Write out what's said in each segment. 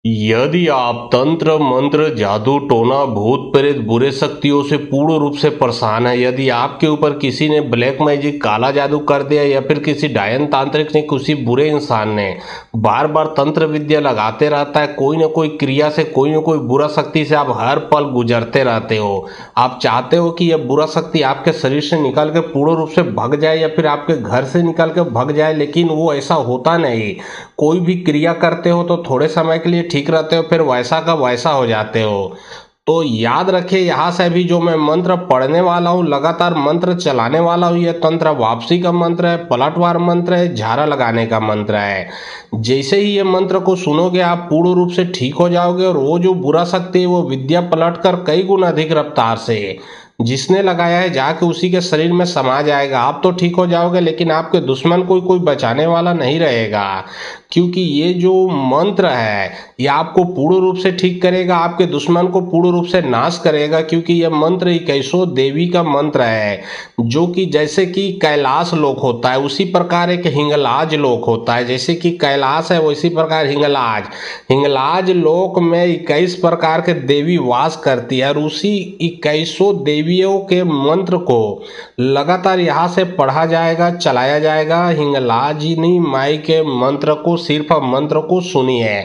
यदि आप तंत्र मंत्र जादू टोना भूत प्रेत बुरे शक्तियों से पूर्ण रूप से परेशान है, यदि आपके ऊपर किसी ने ब्लैक मैजिक काला जादू कर दिया या फिर किसी डायन तांत्रिक ने किसी बुरे इंसान ने बार बार तंत्र विद्या लगाते रहता है, कोई ना कोई क्रिया से कोई ना कोई बुरा शक्ति से आप हर पल गुजरते रहते हो। आप चाहते हो कि यह बुरा शक्ति आपके शरीर से निकल के पूर्ण रूप से भग जाए या फिर आपके घर से निकल के भग जाए, लेकिन वो ऐसा होता नहीं। कोई भी क्रिया करते हो तो थोड़े समय के लिए ठीक रहते हो, फिर वैसा का वैसा हो जाते हो। तो याद रखिए, यहाँ से भी जो मैं मंत्र पढ़ने वाला हूँ, लगातार मंत्र चलाने वाला हूँ, यह तंत्र वापसी का मंत्र है, पलटवार मंत्र है, झारा लगाने का मंत्र है। जैसे ही ये मंत्र को सुनोगे आप पूर्ण रूप से ठीक हो जाओगे और वो जो बुरा शक्ति है वो विद्या पलट कर कई गुना अधिक रफ्तार से जिसने लगाया है जाके उसी के शरीर में समा जाएगा। आप तो ठीक हो जाओगे लेकिन आपके दुश्मन को कोई बचाने वाला नहीं रहेगा, क्योंकि ये जो मंत्र है ये आपको पूर्ण रूप से ठीक करेगा, आपके दुश्मन को पूर्ण रूप से नाश करेगा। क्योंकि यह मंत्र इक्कीसों देवी का मंत्र है, जो कि जैसे कि कैलाश लोक होता है उसी प्रकार एक हिंगलाज लोक होता है। जैसे कि कैलाश है वैसी प्रकार हिंगलाज हिंगलाज लोक में 21 प्रकार के देवी वास करती है, और उसी 21 देवियों के मंत्र को लगातार यहाँ से पढ़ा जाएगा, चलाया जाएगा। हिंगलाजिनी माई के मंत्र को, सिर्फ मंत्र को सुनिए।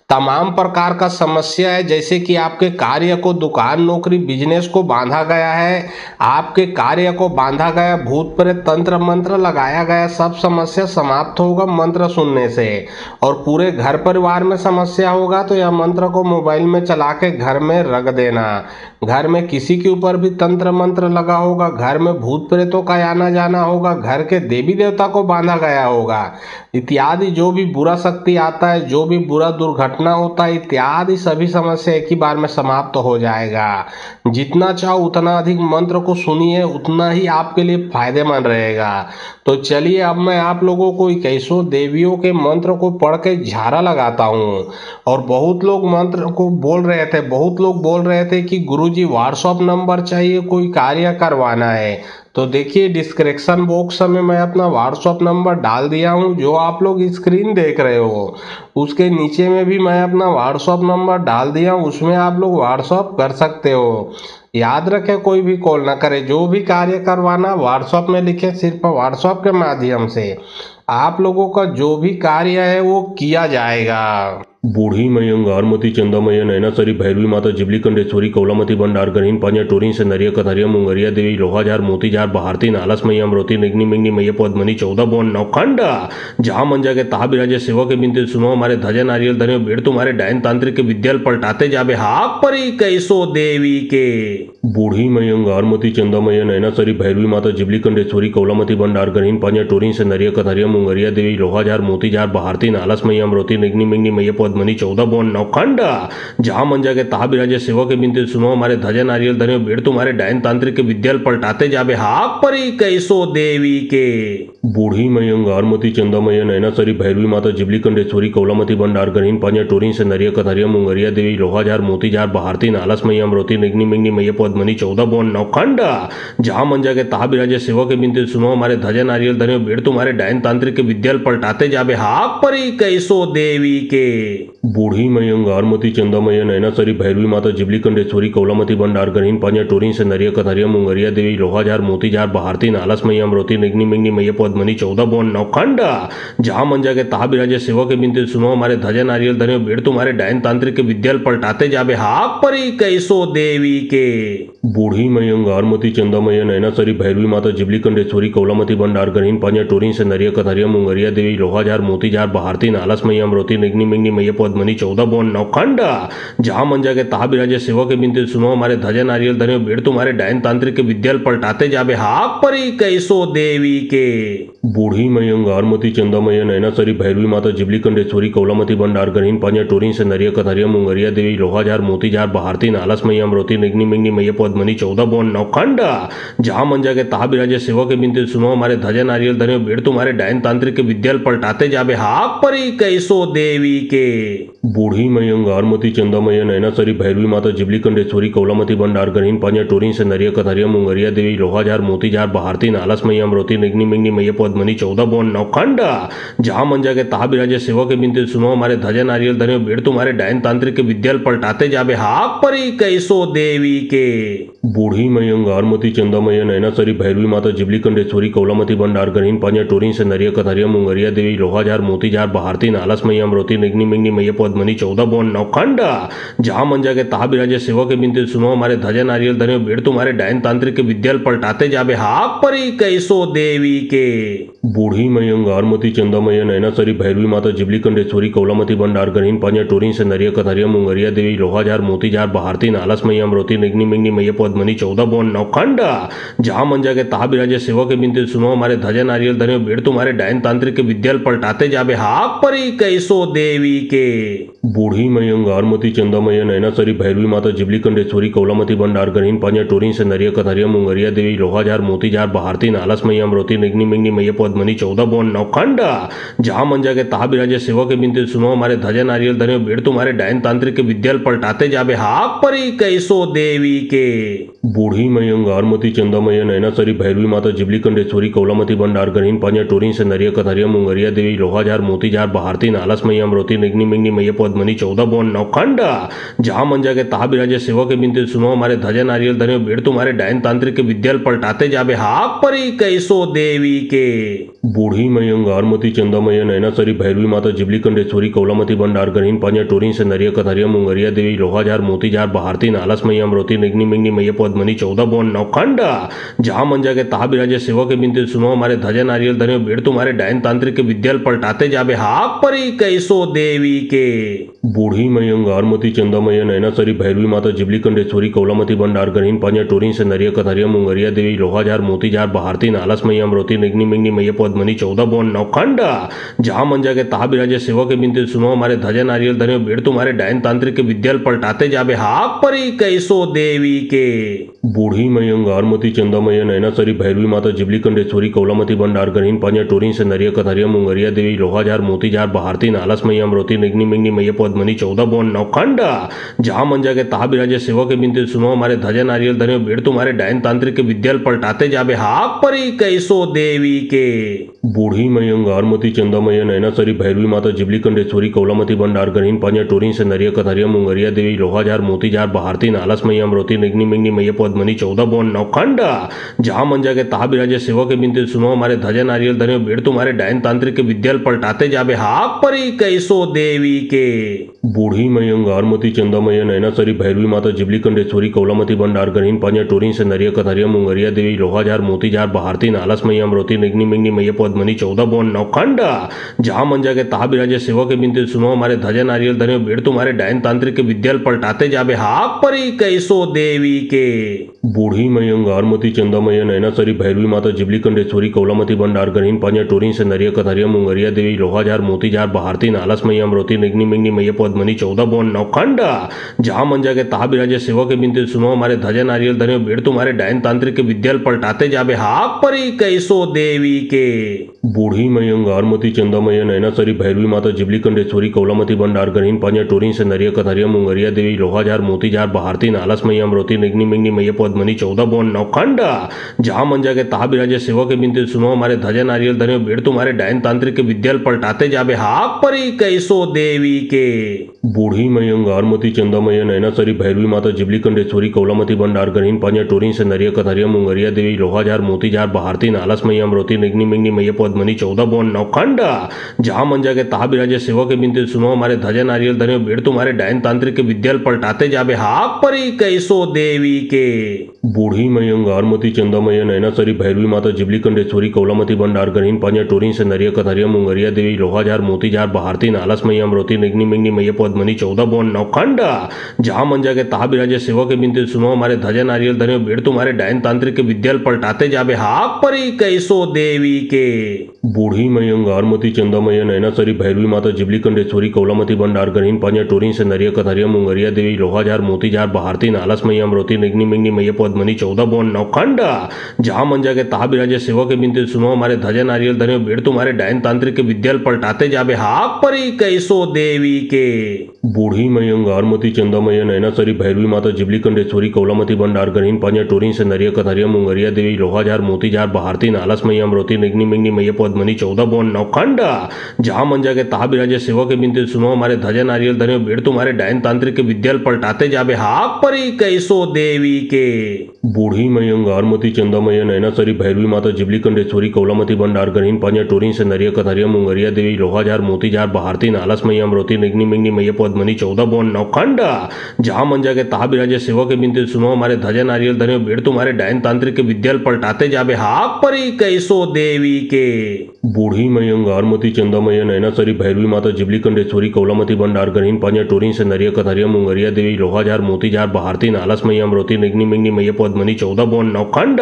तमाम प्रकार का समस्या है, जैसे कि आपके कार्य को, दुकान नौकरी बिजनेस को बांधा गया है, आपके कार्य को बांधा गया, भूत प्रेत तंत्र मंत्र लगाया गया, सब समस्या समाप्त होगा मंत्र सुनने से। और पूरे घर परिवार में समस्या होगा तो यह मंत्र को मोबाइल में चला के घर में रख देना। घर में किसी के ऊपर भी तंत्र मंत्र लगा होगा, घर में भूत प्रेतों का आना जाना होगा, घर के देवी देवता को बांधा गया होगा, इत्यादि जो भी बुरा शक्ति आता है, जो भी बुरा दुर्घटना होता है, इत्यादि सभी समस्या एक ही बार में समाप्त हो जाएगा। जितना चाहो उतना अधिक मंत्र को सुनिए, उतना ही आपके लिए फायदेमंद रहेगा। तो चलिए अब मैं आप लोगों को 21 देवियों के मंत्र को पढ़ के झारा लगाता हूँ। और बहुत लोग मंत्र को बोल रहे थे, बहुत लोग बोल रहे थे कि गुरुजी व्हाट्सएप नंबर चाहिए, कोई कार्य करवाना है। तो देखिए डिस्क्रिप्शन बॉक्स में मैं अपना व्हाट्सएप नंबर डाल दिया हूँ, जो आप लोग स्क्रीन देख रहे हो उसके नीचे में भी मैं अपना व्हाट्सएप नंबर डाल दिया हूँ, उसमें आप लोग व्हाट्सएप कर सकते हो। याद रखें कोई भी कॉल ना करे, जो भी कार्य करवाना व्हाट्सएप में लिखे, सिर्फ व्हाट्सएप के माध्यम से आप लोगों का जो भी कार्य है वो किया जाएगा। बूढ़ी मैया अंगारमती चंदा मैया नैनासरी भैरवी माता जिबली कंडेश्वरी कौलामती भंडार गरीन पांजा टोरीन से नरिया कथरिया मुंगरिया देवी लोहाजार मोतीजार भारती नालस मैया अमरोती निगनी मिंगनी मैया पद्मनी 14 बोन नौखंड जहां मन जाके तहा बिराजे सेवा के बिनते सुनो हमारे ध्वजा नारियल धने बेड़ तुम्हारे डायन तांत्रिक के विद्याल पलटाते जाबे हाक परी कैसो देवी के। बूढ़ी मैया अंगारमती चंदा मैया नैनासरी भैरवी माता जिबली कंडेश्वरी कौलामती भंडार गरीन पांजा टोरीन से नरिया कथरिया मुंगरिया देवी लोहाजार मोतीजार भारती नालस मैया अमरोती निगनी मिंगनी मैया पद्मनी 14 बोन नौखंड जहां मन जाके तहा बिराजे सेवा के बिनते सुनो हमारे ध्वजा नारियल धने बेड़ तुम्हारे डायन तांत्रिक के विद्याल पलटाते जाबे हाक परी कैसो देवी के। बूढ़ी मैया अंगारमती चंदा मैया नैनासरी भैरवी माता जिबली कंडेश्वरी कौलामती भंडार गरीन पांजा टोरीन से नरिया कथरिया मुंगरिया देवी लोहाजार मोतीजार भारती नालस मैया अमरोती निगनी मिंगनी मैया पद्मनी 14 बोन नौखंड जहां मन जाके तहा बिराजे सेवा के बिनते सुनो हमारे ध्वजा नारियल धने बेड़ तुम्हारे डायन तांत्रिक के विद्याल पलटाते जाबे हाक परी कैसो देवी के। बूढ़ी मैया अंगारमती चंदा मैया नैनासरी भैरवी माता जिबली कंडेश्वरी कौलामती भंडार गरीन पांजा टोरीन से नरिया कथरिया मुंगरिया देवी लोहाजार मोतीजार भारती नालस मैया अमरोती निगनी मिंगनी मैया पद्मनी 14 बोन नौखंड जहां मन जाके तहा बिराजे सेवा के बिनते सुनो हमारे ध्वजा नारियल धने बेड़ तुम्हारे डायन तांत्रिक के विद्याल पलटाते जाबे हाक परी कैसो देवी के। बूढ़ी मैया अंगारमती चंदा मैया नैनासरी भैरवी माता जिबली कंडेश्वरी कौलामती भंडार गरीन पांजा टोरीन से नरिया कथरिया मुंगरिया देवी लोहाजार मोतीजार भारती नालस मैया अमरोती निगनी मिंगनी मैया पद्मनी 14 बोन नौखंड जहां मन जाके तहा बिराजे सेवा के बिनते सुनो हमारे ध्वजा नारियल धने बेड़ तुम्हारे डायन तांत्रिक के विद्याल पलटाते जाबे हाक परी कैसो देवी के। बूढ़ी मैया अंगारमती चंदा मैया नैनासरी भैरवी माता जिबली कंडेश्वरी कौलामती भंडार गरीन पांजा टोरीन से नरिया कथरिया मुंगरिया देवी लोहाजार मोतीजार भारती नालस मैया अमरोती निगनी मिंगनी मैया पद्मनी 14 बोन नौखंड जहां मन जाके तहा बिराजे सेवा के बिनते सुनो हमारे ध्वजा नारियल धने बेड़ तुम्हारे डायन तांत्रिक के विद्याल पलटाते जाबे हाक परी कैसो देवी के। बूढ़ी मई अंगारमती चंदामय नैनासरी भैरवी माता जिबली कंडेश्वरी कौलामती भंडार गणहीन पांजा टोरीन से नरिया कथरिया मुंगरिया देवी लोहाजार मोतीजार बहारती नालस मैया अमरोती निगनी मिगनी मैया पद्मनी 14 बोन नौखंड जहां मंजा के तहा बिराजे सेवा के बिनते सुनो हमारे धजा नारियल धने बेड़ तुम्हारे डायन तांत्रिक के विद्याल पलटाते जाबे हाक परी कैसो देवी के बूढ़ी मई अंगारमती चंदामय नैनासरी भैरवी माता जिबली कंडेश्वरी कौलामती भंडार गणहीन पांजा टोरीन से नरिया कथरिया मुंगरिया देवी लोहाजार मोतीजार बहारती नालस मैया अमरोती निगनी मिगनी मैया पद्मनी 14 बोन नौखंड जहां मंजा के तहा बिराजे सेवा के बिनते सुनो हमारे धजा नारियल धने बेड़ तुम्हारे डायन तांत्रिक के विद्याल पलटाते जाबे हाक परी कैसो देवी के बूढ़ी मई अंगारमती चंदामय नैनासरी भैरवी माता जिबली कंडेश्वरी कौलामती भंडार गणहीन पांजा टोरीन से नरिया कथरिया मुंगरिया देवी लोहाजार मोतीजार बहारती नालस मैया अमरोती निगनी मिगनी मैया पद्मनी 14 बोन नौखंड जहां मंजा के तहा बिराजे सेवा के बिनते सुनो हमारे धजा नारियल धने बेड़ तुम्हारे डायन तांत्रिक के विद्याल पलटाते जाबे हाक परी कैसो देवी के बूढ़ी मई अंगारमती चंदामय नैनासरी भैरवी माता जिबली कंडेश्वरी कौलामती भंडार गणहीन पांजा टोरीन से नरिया कथरिया मुंगरिया देवी लोहाजार मोतीजार बहारती नालस मैया अमरोती निगनी मिगनी मैया पद्मनी 14 बोन नौखंड जहां मंजा के तहा बिराजे सेवा के बिनते सुनो हमारे धजा नारियल धने बेड़ तुम्हारे डायन तांत्रिक के विद्याल पलटाते जाबे हाक परी कैसो देवी के बूढ़ी मई अंगारमती चंदामय नैनासरी भैरवी माता जिबली कंडेश्वरी कौलामती भंडार गणहीन पांजा टोरीन से नरिया कथरिया मुंगरिया देवी लोहाजार मोतीजार बहारती नालस मैया अमरोती निगनी मिगनी मैया पद्मनी 14 बोन नौखंड जहां मंजा के तहा बिराजे सेवा के बिनते सुनो हमारे धजा नारियल धने बेड़ तुम्हारे डायन तांत्रिक के विद्याल पलटाते जाबे हाक परी कैसो देवी के बूढ़ी मई अंगारमती चंदामय नैनासरी भैरवी माता जिबली कंडेश्वरी कौलामती भंडार गणहीन पांजा टोरीन से नरिया कथरिया मुंगरिया देवी लोहाजार मोतीजार बहारती नालस मैया अमरोती निगनी मिगनी मैया पद्मनी 14 बोन नौखंड जहां मंजा के तहा बिराजे सेवा के बिनते सुनो हमारे धजा नारियल धने बेड़ तुम्हारे डायन तांत्रिक के विद्याल पलटाते जाबे हाक परी कैसो देवी के बूढ़ी मई अंगारमती चंदामय नैनासरी भैरवी माता जिबली कंडेश्वरी कौलामती भंडार गणहीन पांजा टोरीन से नरिया कथरिया मुंगरिया देवी लोहाजार मोतीजार बहारती नालस मैया अमरोती निगनी मिगनी मैया पद्मनी 14 बोन नौखंड जहां मंजा के तहा बिराजे सेवा के बिनते सुनो हमारे धजा नारियल धने बेड़ तुम्हारे डायन तांत्रिक के विद्याल पलटाते जाबे हाक परी कैसो देवी के बूढ़ी मई अंगारमती चंदामय नैनासरी भैरवी माता जिबली कंडेश्वरी कौलामती भंडार गणहीन पांजा टोरीन से नरिया कथरिया मुंगरिया देवी लोहाजार मोतीजार बहारती नालस मैया अमरोती निगनी मिगनी मैया पद्मनी 14 बोन नौखंड जहां मंजा के तहा बिराजे सेवा के बिनते सुनो हमारे धजा नारियल धने बेड़ तुम्हारे डायन तांत्रिक के विद्याल पलटाते जाबे हाक परी कैसो देवी के बूढ़ी मई अंगारमती चंदामय नैनासरी भैरवी माता जिबली कंडेश्वरी कौलामती भंडार गणहीन पांजा टोरीन से नरिया कथरिया मुंगरिया देवी लोहाजार मोतीजार बहारती नालस मैया अमरोती निगनी मिगनी मैया पद्मनी 14 बोन नौखंड जहां मंजा के तहा बिराजे सेवा के बिनते सुनो हमारे धजा नारियल धने बेड़ तुम्हारे डायन तांत्रिक के विद्याल पलटाते जाबे हाक परी कैसो देवी के बूढ़ी मई अंगारमती चंदामय नैनासरी भैरवी माता जिबली कंडेश्वरी कौलामती भंडार गणहीन पांजा टोरीन से नरिया कथरिया मुंगरिया देवी लोहाजार मोतीजार बहारती नालस मैया अमरोती निगनी मिगनी मैया पद्मनी 14 बोन नौखंड जहां मंजा के तहा बिराजे सेवा के बिनते सुनो हमारे धजा नारियल धने बेड़ तुम्हारे डायन तांत्रिक के विद्याल पलटाते जाबे हाक परी कैसो देवी के बूढ़ी मई अंगारमती चंदामय नैनासरी भैरवी माता जिबली कंडेश्वरी कौलामती भंडार गणहीन पांजा टोरीन से नरिया कथरिया मुंगरिया देवी लोहाजार मोतीजार बहारती नालस मैया अमरोती निगनी मिगनी मैया पद्मनी 14 बोन नौखंड जहां मंजा के तहा बिराजे सेवा के बिनते सुनो हमारे धजा नारियल धने बेड़ तुम्हारे डायन तांत्रिक के विद्याल पलटाते जाबे हाक परी कैसो देवी के बूढ़ी मई अंगारमती चंदामय नैनासरी भैरवी माता जिबली कंडेश्वरी कौलामती भंडार गणहीन पांजा टोरीन से नरिया कथरिया मुंगरिया देवी लोहाजार मोतीजार बहारती नालस मैया अमरोती निगनी मिगनी मैया पद्मनी 14 बोन नौखंड जहां मंजा के तहा बिराजे सेवा के बिनते सुनो हमारे धजा नारियल धने बेड़ तुम्हारे डायन तांत्रिक के विद्याल पलटाते जाबे हाक परी कैसो देवी के बूढ़ी मई अंगारमती चंदामय नैनासरी भैरवी माता जिबली कंडेश्वरी कौलामती भंडार गणहीन पांजा टोरीन से नरिया कथरिया मुंगरिया देवी लोहाजार मोतीजार बहारती नालस मैया अमरोती निगनी मिगनी मैया पद्मनी 14 बोन नौखंड जहां मंजा के तहा बिराजे सेवा के बिनते सुनो हमारे धजा नारियल धने बेड़ तुम्हारे डायन तांत्रिक के विद्याल पलटाते जाबे हाक परी कैसो देवी के बूढ़ी मई अंगारमती चंदामय नैनासरी भैरवी माता जिबली कंडेश्वरी कौलामती भंडार गणहीन पांजा टोरीन से नरिया कथरिया मुंगरिया देवी लोहाजार मोतीजार बहारती नालस मैया अमरोती निगनी मिगनी मैया पद्मनी 14 बोन नौखंड जहां मंजा के तहा बिराजे सेवा के बिनते सुनो हमारे धजा नारियल धने बेड़ तुम्हारे डायन तांत्रिक के विद्याल पलटाते जाबे हाक परी कैसो देवी के बूढ़ी मई अंगारमती चंदामय नैनासरी भैरवी माता जिबली कंडेश्वरी कौलामती भंडार गरीन पांजा टोरीन से नरिया कथरिया मुंगरिया देवी लोहाजार मोतीजार बहारती नालस मैया अमरोती निगनी मिगनी मैया पद्मनी 14 बोन नौखंड जहां मंजा के तहा बिराजे सेवा के बिनते सुनो हमारे धजा नारियल धने बेड़ तुम्हारे डायन तांत्रिक के विद्याल पलटाते जाबे हाक परी कैसो देवी के बूढ़ी मई अंगारमती चंदामय नैनासरी भैरवी माता जिबली कंडेश्वरी कौलामती भंडार गरीन पांजा टोरीन से नरिया कथरिया मुंगरिया देवी लोहाजार मोतीजार बहारती नालस मैया अमरोती निगनी मिगनी मैया पद्मनी 14 बोन नौखंड जहां मंजा के तहा बिराजे सेवा के बिनते सुनो हमारे धजा नारियल धने बेड़ तुम्हारे डायन तांत्रिक के विद्याल पलटाते जाबे हाक परी कैसो देवी के बूढ़ी मई अंगारमती चंदामय नैनासरी भैरवी माता जिबली कंडेश्वरी कौलामती भंडार गरीन पांजा टोरीन से नरिया कथरिया मुंगरिया देवी लोहाजार मोतीजार बहारती नालस मैया अमरोती निगनी मिगनी मैया पद्मनी 14 बोन नौखंड जहां मंजा के तहा बिराजे सेवा के बिनते सुनो हमारे धजा नारियल धने बेड़ तुम्हारे डायन तांत्रिक के विद्याल पलटाते जाबे हाक परी कैसो देवी के बूढ़ी मई अंगारमती चंदामय नैनासरी भैरवी माता जिबली कंडेश्वरी कौलामती भंडार गरीन पांजा टोरीन से नरिया कथरिया मुंगरिया देवी लोहाजार मोतीजार बहारती नालस मैया अमरोती निगनी मिगनी मैया पद्मनी 14 बोन नौखंड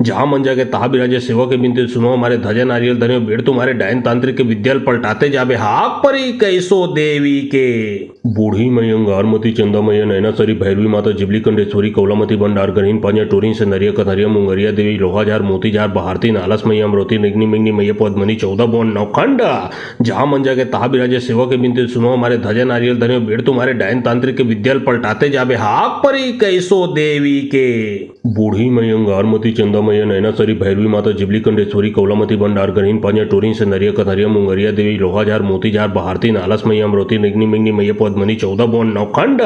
जहां मंजा के तहा बिराजे सेवा के बिनते सुनो हमारे धजा नारियल धने बेड़ तुम्हारे डायन तांत्रिक के विद्याल पलटाते जाबे हाक परी कैसो देवी के बूढ़ी मई अंगारमती चंदामय नैनासरी भैरवी माता जिबली कंडेश्वरी कौलामती भंडार गरीन पांजा टोरीन से नरिया कथरिया मुंगरिया देवी लोहाजार मोतीजार बहारती नालस मैया अमरोती निगनी मिगनी मैया पद्मनी 14 बोन नौखंड जहां मंजा के तहा बिराजे सेवा के बिनते सुनो हमारे धजा नारियल धने बेड़ तुम्हारे डायन तांत्रिक के विद्याल पलटाते जाबे हाक परी कैसो देवी के बूढ़ी मई अंगारमती चंदामय नैनासरी भैरवी माता जिबली कंडेश्वरी कौलामती भंडार गरीन पांजा टोरीन से नरिया कथरिया मुंगरिया देवी लोहाजार मोतीजार बहारती नालस मैया अमरोती निगनी मिगनी मैया पद्मनी 14 बोन नौखंड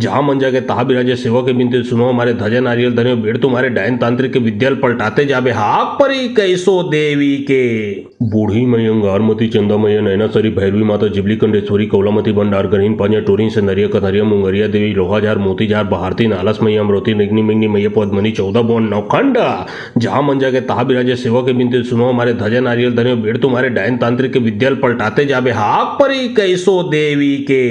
जहां मंजा के तहा बिराजे सेवा के बिनते सुनो हमारे धजा नारियल धने बेड़ तुम्हारे डायन तांत्रिक के विद्याल पलटाते जाबे हाक परी कैसो देवी के बूढ़ी मई अंगारमती चंदामय नैनासरी भैरवी माता जिबली कंडेश्वरी कौलामती भंडार गरीन पांजा टोरीन से नरिया कथरिया मुंगरिया देवी लोहाजार मोतीजार बहारती नालस मैया अमरोती निगनी मिगनी मैया पद्मनी 14 बोन नौखंड जहां मंजा के तहा बिराजे सेवा के बिनते सुनो हमारे धजा नारियल धने बेड़ तुम्हारे डायन तांत्रिक के विद्याल पलटाते जाबे हाक परी कैसो देवी के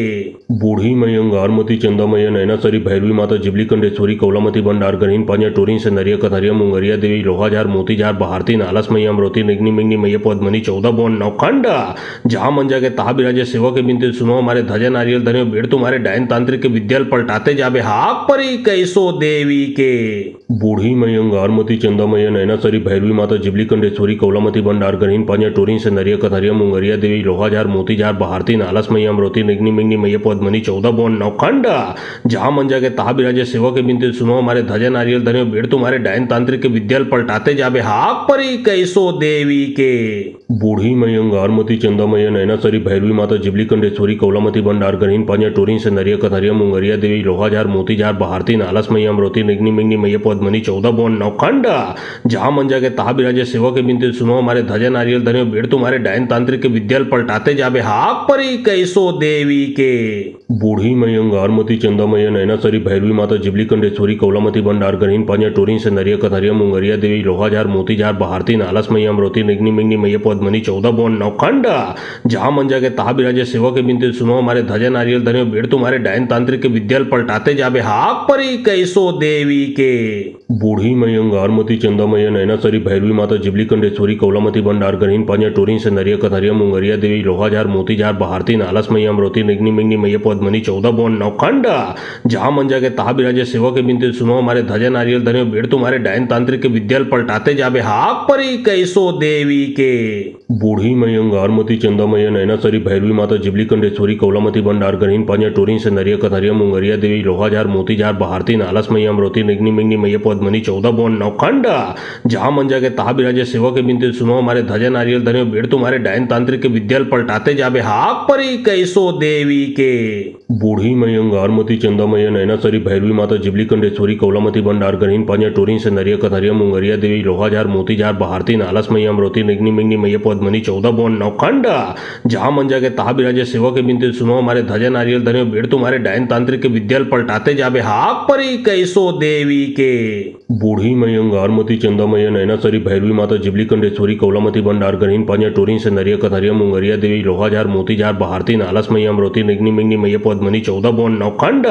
बूढ़ी मई अंगारमती चंदामय नैनासरी भैरवी माता जिबली कंडेश्वरी कौलामती भंडार गरीन पांजा टोरीन से नरिया कथरिया मुंगरिया देवी लोहाजार मोतीजार बहारती नालस मैया अमरोती निगनी मिगनी मैया पद्मनी 14 बोन नौखंड जहां मंजा के तहा बिराजे सेवा के बिनते सुनो हमारे धजा नारियल धने बेड़ तुम्हारे डायन तांत्रिक के विद्याल पलटाते जाबे हाक परी कैसो देवी के बूढ़ी मई अंगारमती चंदामय नैनासरी भैरवी माता जिबली कंडेश्वरी कौलामती भंडार गरीन पांजा टोरीन से नरिया कथरिया मुंगरिया देवी लोहाजार मोतीजार बहारती नालस मैया अमरोती निगनी मिगनी मैया पद्मनी 14 बोन नौखंड जहां मंजा के तहा बिराजे सेवा के बिनते सुनो हमारे धजा नारियल धने बेड़ तुम्हारे डायन तांत्रिक के विद्याल पलटाते जाबे हाक परी कैसो देवी के बूढ़ी मई अंगारमती चंदामय नैनासरी भैरवी माता जिबली कंडेश्वरी कौलामती भंडार गरीन पांजा टोरीन से नरिया कथरिया मुंगरिया देवी लोहाजार मोतीजार बहारती नालस मैया अमरोती निगनी मिगनी मैया पद्मनी 14 बोन नौखंड जहां मंजा के तहा बिराजे सेवा के बिनते सुनो हमारे धजा नारियल धने बेड़ तुम्हारे डायन तांत्रिक के विद्याल पलटाते जाबे हाक परी कैसो देवी के बूढ़ी मई अंगारमती चंदामय नैनासरी भैरवी माता जिबली कंडेश्वरी कौलामती भंडार गरीन पांजा टोरीन से नरिया कथरिया मुंगरिया देवी लोहाजार मोतीजार बहारती नालस मैया अमरोती निगनी मिगनी मैया पद्मनी 14 बोन नौखंड जहां मंजा के तहा बिराजे सेवा के बिनते सुनो हमारे धजा नारियल धने बेड़ तुम्हारे डायन तांत्रिक के विद्याल पलटाते जाबे हाक परी कैसो देवी के बूढ़ी मई अंगारमती चंदामय नैनासरी भैरवी माता जिबली कंडेश्वरी कौलामती भंडार गरीन पांजा टोरीन से नरिया कथरिया मुंगरिया देवी लोहाजार मोतीजार बहारती नालस मैया अमरोती निगनी मिगनी मैया पद्मनी 14 बोन नौखंड जहां मंजा के तहा बिराजे सेवा के बिनते सुनो हमारे धजा नारियल धने बेड़ तुम्हारे डायन तांत्रिक के विद्याल पलटाते जाबे हाक परी कैसो देवी के बूढ़ी मई अंगारमती चंदामय नैनासरी भैरवी माता जिबली कंडेश्वरी कौलामती भंडार गरीन पांजा टोरीन से नरिया कथरिया मुंगरिया देवी लोहाजार मोतीजार बहारती नालस मैया अमरोती निगनी मिगनी मैया पद्मनी 14 बोन नौखंड जहां मंजा के तहा बिराजे सेवा के बिनते सुनो हमारे धजा नारियल धने बेड़ तुम्हारे डायन तांत्रिक के विद्याल पलटाते जाबे हाक परी कैसो देवी के बूढ़ी मई अंगारमती चंदामय नैनासरी भैरवी माता जिबली कंडेश्वरी कौलामती भंडार गरीन पांजा टोरीन से नरिया कथरिया मुंगरिया देवी लोहाजार मोतीजार बहारती नालस मैया अमरोती निगनी मिगनी मैया पद्मनी 14 बोन नौखंड जहां मंजा के तहा बिराजे सेवा के बिनते सुनो हमारे धजा नारियल धने बेड़ तुम्हारे डायन तांत्रिक के विद्याल पलटाते जाबे हाक परी कैसो देवी के बूढ़ी मई अंगारमती चंदामय नैनासरी भैरवी माता जिबली कंडेश्वरी कौलामती भंडार गरीन पांजा टोरीन से नरिया कथरिया मुंगरिया देवी लोहाजार मोतीजार भारती नालस मैया अमरोती निगनी मिंगनी मैया पद्मनी 14 बोन नौखंड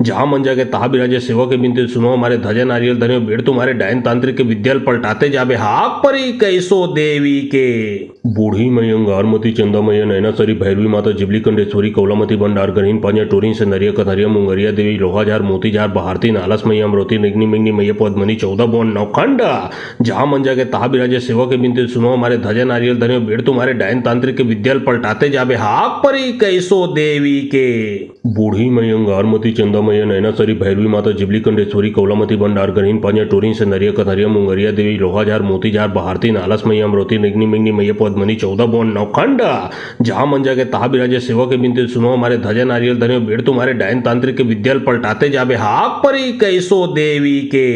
जहां मंजा के तहा बिराजे सेवा के बिनते सुनो हमारे ध्वजा नारियल धरे बेड़ तुम्हारे डायन तांत्रिक के विद्याल पलटाते जाबे हाक परी कैसो देवी के बूढ़ी मई अंगारमती चंदामय नैनासरी भैरवी माता जिबली कंडेश्वरी कौलामती भंडार गरीन पांजा टोरीन से नरिया कथरिया मुंगरिया देवी लोहाजार मोतीजार भारती नालस मैया अमरोती निगनी मिंगनी मैया पद्मनी 14 बोन नौखंड जहां मंजा के तहा बिराजे सेवा के बिनते सुनो हमारे ध्वजा नारियल धरे बेड़ तुम्हारे डायन तांत्रिक के विद्याल पलटाते जाबे हाक परी कैसो देवी के बूढ़ी मई अंगारमती चंदामय नैनासरी भैरवी माता जिबली कंडेश्वरी कौलामती भंडार गरीन पांजा टोरीन से नरिया कथरिया मुंगरिया देवी लोहाजार मोतीजार भारती नालस मैया अमरोती निगनी मिंगनी मैया पद्मनी 14 बोन नौखंड जहां मंजा के तहा बिराजे सेवा के बिनते सुनो हमारे ध्वजा नारियल धरे बेड़ तुम्हारे डायन तांत्रिक के विद्याल पलटाते जाबे हाक परी कैसो देवी के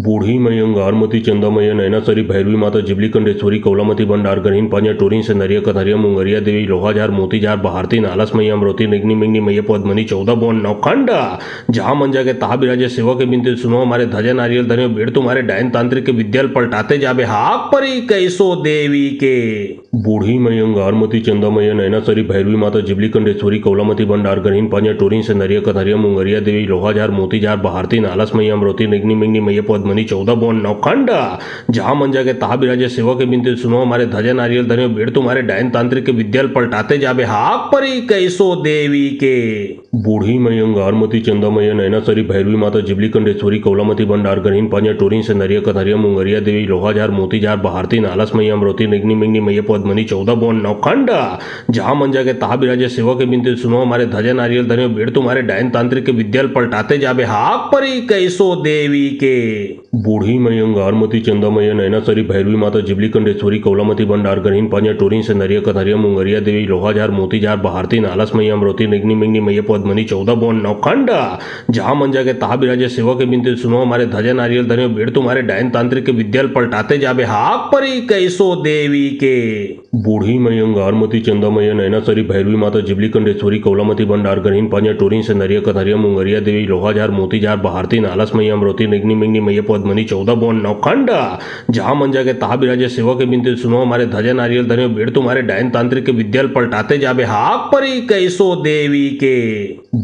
बूढ़ी मई अंगारमती चंदामय नैनासरी भैरवी माता जिबली कंडेश्वरी कौलामती भंडार गरीन पांजा टोरीन से नरिया कथरिया मुंगरिया देवी लोहाजार मोतीजार भारती नालस मैया अमरोती निगनी मिंगनी मैया पद्मनी 14 बोन नौखंड जहां मंजा के तहा बिराजे सेवा के बिनते सुनो हमारे ध्वजा नारियल धरे बेड़ तुम्हारे डायन तांत्रिक के विद्याल पलटाते जाबे हाक परी कैसो देवी के बूढ़ी मई अंगारमती चंदामय नैनासरी भैरवी माता जिबली कंडेश्वरी कौलामती भंडार गरीन पांजा टोरीन से नरिया कथरिया मुंगरिया देवी लोहाजार मोतीजार भारती नालस मैया अमरोती निगनी मिंगनी मैया पद्मनी 14 बोन नौखंड जहां मंजा के तहा बिराजे सेवा के बिनते सुनो हमारे ध्वजा नारियल धरे बेड़ तुम्हारे डायन तांत्रिक के विद्याल पलटाते जाबे हाक परी कैसो देवी के बूढ़ी मई अंगारमती चंदामय नैनासरी भैरवी माता जिबली कंडेश्वरी कौलामती भंडार गरीन पांजा टोरीन से नरिया कथरिया मुंगरिया देवी लोहाजार मोतीजार भारती नालस मैया अमरोती निगनी मिंगनी मैया पद्मनी 14 बोन नौखंड जहां मंजा के तहा बिराजे सेवा के बिनते सुनो हमारे ध्वजा नारियल धरे बेड़ तुम्हारे डायन तांत्रिक के विद्याल पलटाते जाबे हाक परी कैसो देवी के बूढ़ी मई अंगारमती चंदामय नैनासरी भैरवी माता जिबली कंडेश्वरी कौलामती भंडार गरीन पांजा टोरीन से नरिया कथरिया मुंगरिया देवी लोहाजार मोतीजार भारती नालस मैया अमरोती निगनी मिंगनी मैया पद्मनी 14 बोन नौखंड जहां मंजा के तहा बिराजे सेवा के बिनते सुनो हमारे ध्वजा नारियल धरे बेड़ तुम्हारे डायन तांत्रिक के विद्याल पलटाते जाबे हाक परी कैसो देवी के बूढ़ी मई अंगारमती चंदामय नैनासरी भैरवी माता जिबली कंडेश्वरी कौलामती भंडार गरीन पांजा टोरीन से नरिया कथरिया मुंगरिया देवी लोहाजार मोतीजार भारती नालस मैया अमरोती निगनी मिंगनी मैया पद्मनी 14 बोन नौखंड जहां मंजा के तहा बिराजे सेवा के बिनते सुनो हमारे ध्वजा नारियल धरे बेड़ तुम्हारे डायन तांत्रिक के विद्याल पलटाते जाबे हाक परी कैसो देवी के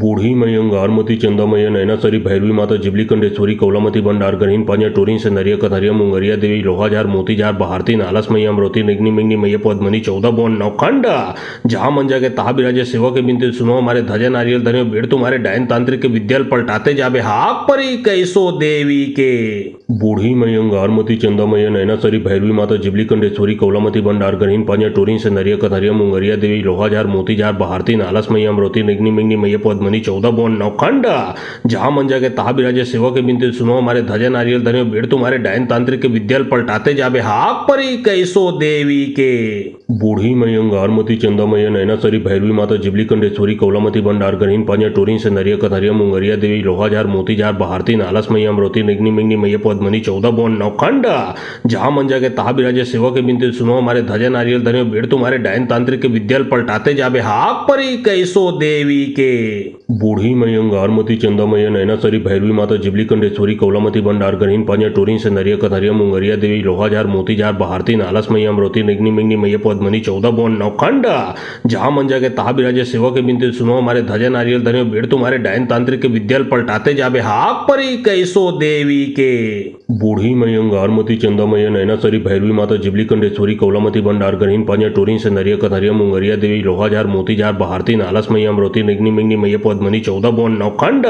बूढ़ी मई अंगारमती चंदामय नैनासरी भैरवी माता जिबली कंडेश्वरी कौलामती भंडार गरीन पांजा टोरीन से नरिया कथरिया मुंगरिया देवी लोहाजार मोतीजार भारती नालस मैया अमरोती निगनी मिंगनी मैया पद्मनी 14 बोन नौखंड जहां मंजा के तहा बिराजे सेवा के बिनते सुनो हमारे ध्वजा नारियल धरे बेड़ तुम्हारे डायन तांत्रिक के विद्याल पलटाते जाबे हाक परी कैसो देवी के बूढ़ी मई अंगारमती चंदामय नैनासरी भैरवी माता जिबली कंडेश्वरी कौलामती भंडार गरीन पांजा टोरीन से नरिया कथरिया मुंगरिया देवी लोहाजार मोतीजार भारती नालस मैया अमरोती निगनी मिंगनी मैया पद्मनी 14 बोन नौखंड जहां मंजा के तहा बिराजे सेवा के बिनते सुनो हमारे ध्वजा नारियल धरे बेड़ तुम्हारे डायन तांत्रिक के विद्याल पलटाते जाबे हाक परी कैसो देवी के बूढ़ी मई अंगारमती चंदामय नैनासरी भैरवी माता जिबली कंडेश्वरी कौलामती भंडार गरीन पांजा टोरीन से नरिया कथरिया मुंगरिया देवी लोहाजार मोतीजार भारती नालस मैया अमरोती निगनी मिंगनी मैया पद्मनी 14 बोन नौखंड जहां मंजा के तहा बिराजे सेवा के बिनते सुनो हमारे ध्वजा नारियल धरे बेड़ तुम्हारे डायन तांत्रिक के विद्याल पलटाते जाबे हाक परी कैसो देवी के बूढ़ी मई अंगारमती चंदामय नैनासरी भैरवी माता जिबली कंडेश्वरी कौलामती भंडार गरीन पांजा टोरीन से नरिया कथरिया मुंगरिया देवी लोहाजार मोतीजार भारती नालस मैया अमरोती निगनी मिंगनी मैया पद्मनी 14 बोन नौखंड जहां मंजा के तहा बिराजे सेवा के बिनते सुनो हमारे ध्वजा नारियल धरे बेड़ तुम्हारे डायन तांत्रिक के विद्याल पलटाते जाबे हाक परी कैसो देवी के बूढ़ी मई अंगारमती चंदामय नैनासरी भैरवी माता जिबली कंडेश्वरी कौलामती भंडार गरीन पांजा टोरीन से नरिया कथरिया मुंगरिया देवी लोहाजार मोतीजार भारती नालस मैया अमरोती निगनी मिंगनी मैया पद्मनी 14 बोन नौखंड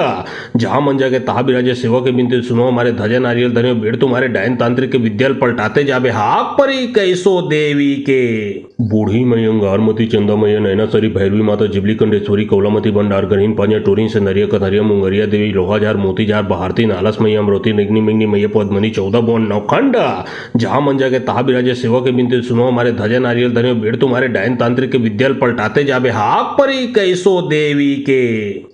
जहां मंजा के तहा बिराजे सेवा के बिनते सुनो हमारे ध्वजा नारियल धरे बेड़ तुम्हारे डायन तांत्रिक के विद्याल पलटाते जाबे हाक परी कैसो देवी के बूढ़ी मई अंगारमती चंदामय नैनासरी भैरवी माता जिबली कंडेश्वरी कौलामती भंडार गरीन पांजा टोरीन से नरिया कथरिया मुंगरिया देवी लोहाजार मोतीजार भारती नालस मैया अमरोती निगनी मिंगनी मैया पद्मनी 14 बोन नौखंड जहां मंजा के तहा बिराजे सेवा के बिनते सुनो हमारे ध्वजा नारियल धरे बेड़ तुम्हारे डायन तांत्रिक के विद्याल पलटाते जाबे हाक परी कैसो देवी के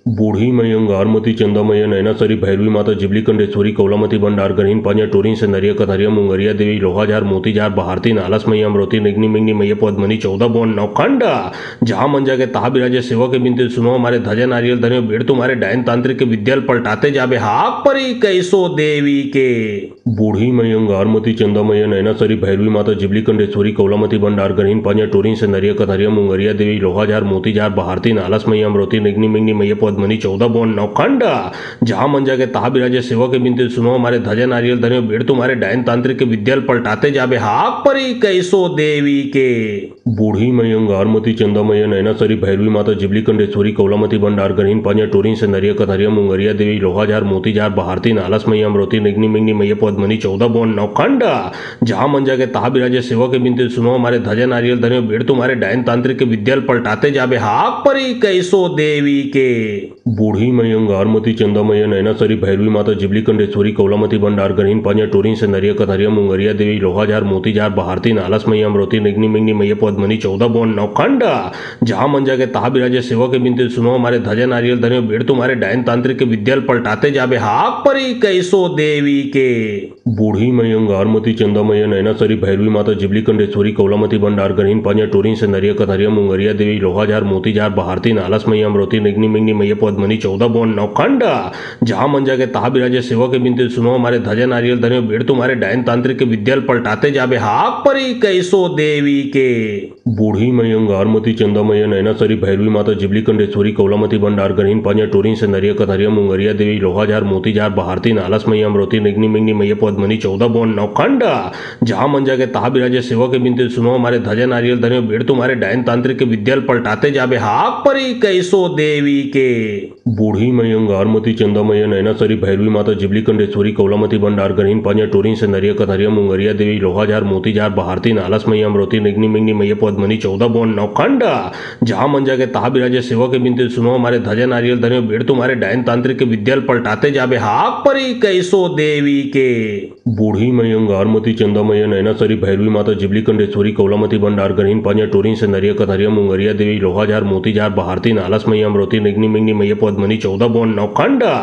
बूढ़ी मई अंगारमती चंदामय नैनासरी भैरवी माता जिबली कंडेश्वरी कौलामती भंडार गरीन पांजा टोरीन संदरिया कथरिया मुंगरिया देवी लोहाजार मोतीजार भारती नालस मई अमरोती निग्नि मिग्नि मैया पद्मनी 14 बोन नौखंडा जहां मंजा के ताहा बिराजे सेवा के बिनते सुनो हमारे ध्वजा नारियल धरे बेड़ तुम्हारे डायन तांत्रिक के विद्याल पलटाते जाबे हाक परी कैसो देवी के बूढ़ी मई अंगारमती चंदामय नैनासरी भैरवी माता जिबली कंडेश्वरी कौलामती भंडार गरीन पांजा टोरीन संदरिया कथरिया मुंगरिया देवी लोहाजार मोतीजार भारती नालस मई अमरोती निग्नि मिग्नि मैया पद्मनी 14 बोन नौखंडा जहां मंजा के ताहा बिराजे सेवा के बिनते सुनो हमारे ध्वजा नारियल धरे बेड़ तुम्हारे डायन तांत्रिक के विद्याल पलटाते जाबे हाक परी कैसो देवी के बूढ़ी मई अंगारमती चंदामय नैनासरी भैरवी माता जिबली कंडेश्वरी कौलामती भंडार गरीन पांजा टोरीन संदरिया कथरिया मुंगरिया देवी लोहाजार मोतीजार भारती नालस मई अमरोती निग्नि मिग्नि मैया पद्मनी 14 बोन नौखंडा जहां मंजा के ताहा बिराजे सेवा के बिनते सुनो हमारे ध्वजा नारियल धरे बेड़ तुम्हारे डायन तांत्रिक के विद्याल पलटाते जाबे हाक परी कैसो देवी के बूढ़ी मई अंगारमती चंदामय नैनासरी भैरवी माता जिबली कंडेश्वरी कौलामती भंडार गरीन पांजा टोरीन संदरिया कथरिया मुंगरिया देवी लोहाजार मोतीजार भारती नालस मई अमरोती निग्नि मिग्नि मैया पद्मनी 14 बोन नौखंडा जहां मंजा के ताहा बिराजे सेवा के बिनते सुनो हमारे ध्वजा नारियल धरे बेड़ तुम्हारे डायन तांत्रिक के विद्याल पलटाते जाबे हाक परी कैसो देवी के बूढ़ी मई अंगारमती चंदामय नैनासरी भैरवी माता जिबली कंडेश्वरी कौलामती भंडार गरीन पांजा टोरीन संदरिया कथरिया मुंगरिया देवी लोहाजार मोतीजार भारती नालस मई अमरोती निग्नि मिग्नि मैया पद्मनी 14 बोन नौखंडा जहां मंजा के ताहा बिराजे सेवा के बिनते सुनो हमारे ध्वजा नारियल धरे बेड़ तुम्हारे डायन तांत्रिक के विद्याल पलटाते जाबे हाक परी कैसो देवी के बूढ़ी मई अंगारमती चंदामय नैनासरी भैरवी माता जिबली कंडेश्वरी कौलामती भंडार गरीन पांजा टोरीन संदरिया कथरिया मुंगरिया देवी लोहाजार मोतीजार भारती नालस मई अमरोती निग्नि मिग्नि मैया पद्मनी 14 बोन नौखंडा जहां मंजा के ताहा बिराजे सेवा के बिनते सुनो हमारे ध्वजा नारियल धरे बेड़ तुम्हारे डायन तांत्रिक के विद्याल पलटाते जाबे हाक परी कैसो देवी के बूढ़ी मई अंगारमती चंदामय नैनासरी भैरवी माता जिबली कंडेश्वरी कौलामती भंडार गरीन पांजा टोरीन संदरिया कथरिया मुंगरिया देवी लोहाजार मोतीजार भारती नालस मई अमरोती निग्नि मिग्नि मैया पद्मनी 14 बोन नौखंडा जहां मंजा के ताहा बिराजे सेवा के बिनते सुनो हमारे ध्वजा नारियल धरे बेड़ तुम्हारे डायन तांत्रिक के विद्याल पलटाते जाबे हाक परी कैसो देवी के बूढ़ी मई अंगारमती चंदामय नैनासरी भैरवी माता जिबली कंडेश्वरी कौलामती भंडार गरीन पांजा टोरीन संदरिया कथरिया मुंगरिया देवी लोहाजार मोतीजार भारती नालस मई अमरोती निग्नि मिग्नि मैया पद्मनी 14 बोन नौखंडा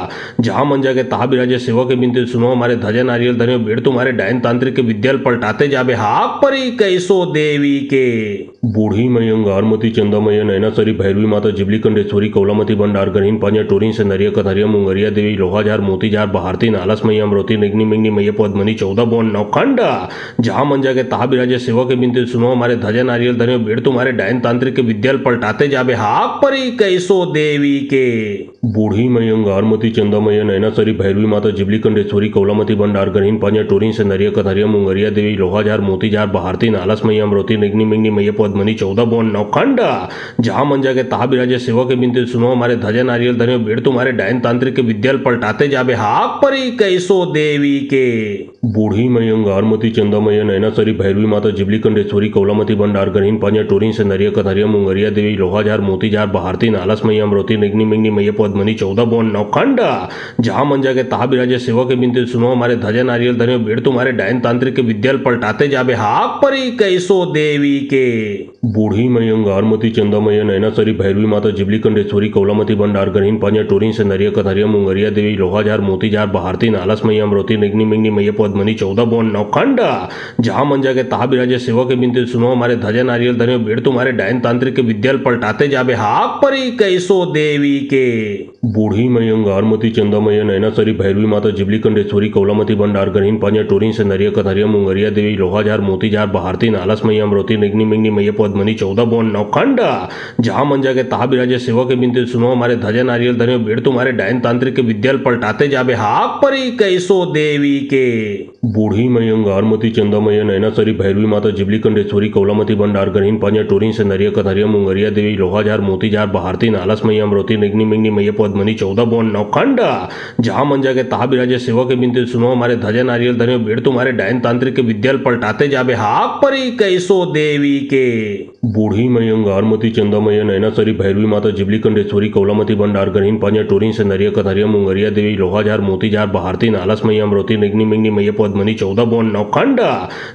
जहां मंजा के ताहा बिराजे सेवा के बिनते सुनो हमारे ध्वजा नारियल धरे बेड़ तुम्हारे डायन तांत्रिक के विद्याल पलटाते जाबे हाक परी कैसो देवी के बूढ़ी मई अंगारमती चंदामय नैनासरी भैरवी माता जिबली कंडेश्वरी कौलामती भंडार गरीन पांजा टोरीन संदरिया कथरिया मुंगरिया देवी लोहाजार मोतीजार भारती नालस मई अमरोती निग्नि मिग्नि मैया पद्मनी 14 बोन नौखंडा जहां मंजा के ताहा बिराजे सेवा के बिनते सुनो हमारे ध्वजा नारियल धरे बेड़ तुम्हारे डायन तांत्रिक के विद्याल पलटाते जाबे हाक परी कैसो देवी के बूढ़ी मई अंगारमती चंदामय नैनासरी भैरवी माता जिबली कंडेश्वरी कौलामती भंडार गरीन पांजा टोरीन संदरिया कथरिया मुंगरिया देवी लोहाजार मोतीजार भारती नालस मई अमरोती निग्नि मिग्नि मैया पद्मनी 14 बोन नौखंडा जहां मंजा के ताहा बिराजे सेवा के बिनते सुनो हमारे ध्वजा नारियल धरे बेड़ तुम्हारे डायन तांत्रिक के विद्याल पलटाते जाबे हाक परी कैसो देवी के बूढ़ी मई अंगारमती चंदामय नैनासरी भैरवी माता जिबली कंडेश्वरी कौलामती भंडार गरीन पांजा टोरीन संदरिया कथरिया मुंगरिया देवी लोहाजार मोतीजार भारती नालस मई अमरोती निग्नि मिग्नि मैया पद्मनी 14 बोन नौखंडा जहां मंजा के ताहा बिराजे सेवा के बिनते सुनो हमारे ध्वजा नारियल धरे बेड़ तुम्हारे डायन तांत्रिक के विद्याल पलटाते जाबे हाक परी कैसो देवी के बूढ़ी मई अंगारमती चंदामय नैनासरी भैरवी माता जिबली कंडेश्वरी कौलामती भंडार गरीन पांजा टोरीन संदरिया कथरिया मुंगरिया देवी लोहाजार मोतीजार भारती नालस मई अमरोती निग्नि मिग्नि मैया पद्मनी 14 बोन नौखंडा जहां मंजा के ताहा बिराजे सेवा के बिनते सुनो हमारे ध्वजा नारियल धरे बेड़ तुम्हारे डायन तांत्रिक के विद्याल पलटाते जाबे हाक परी कैसो देवी के बूढ़ी मई अंगारमती चंदामय नैनासरी भैरवी माता जिबली कंडेश्वरी कौलामती भंडार गरीन पांजा टोरीन संदरिया कथरिया मुंगरिया देवी लोहाजार मोतीजार भारती नालस मई अमरोती निग्नि मिग्नि मैया पद्मनी 14 बोन नौखंडा जहां मंजा के ताहा बिराजे सेवा के बिनते सुनो हमारे ध्वजा नारियल धरे बेड़ तुम्हारे डायन तांत्रिक के विद्याल पलटाते जाबे हाक परी कैसो देवी के बूढ़ी मई अंगारमती चंदामय नैनासरी भैरवी माता जिबली कंडेश्वरी कौलामती भंडार गरीन पांजा टोरीन संदरिया कथरिया मुंगरिया देवी लोहाजार मोतीजार भारती नालस मई अमरोती निग्नि मिग्नि मैया पद्मनी 14 बोन नौखंडा जहां मंजा के ताहा बिराजे सेवा के बिनते सुनो हमारे ध्वजा नारियल धरे बेड़ तुम्हारे डायन तांत्रिक के विद्याल पलटाते जाबे हाक परी कैसो देवी के बूढ़ी मई अंगारमती चंदामय नैनासरी भैरवी माता जिबली कंडेश्वरी कौलामती भंडार गरीन पांजा टोरीन संदरिया कथरिया मुंगरिया देवी लोहाजार मोतीजार भारती नालस मई अमरोती निग्नि मिग्नि मैया पद्मनी 14 बोन नौखंडा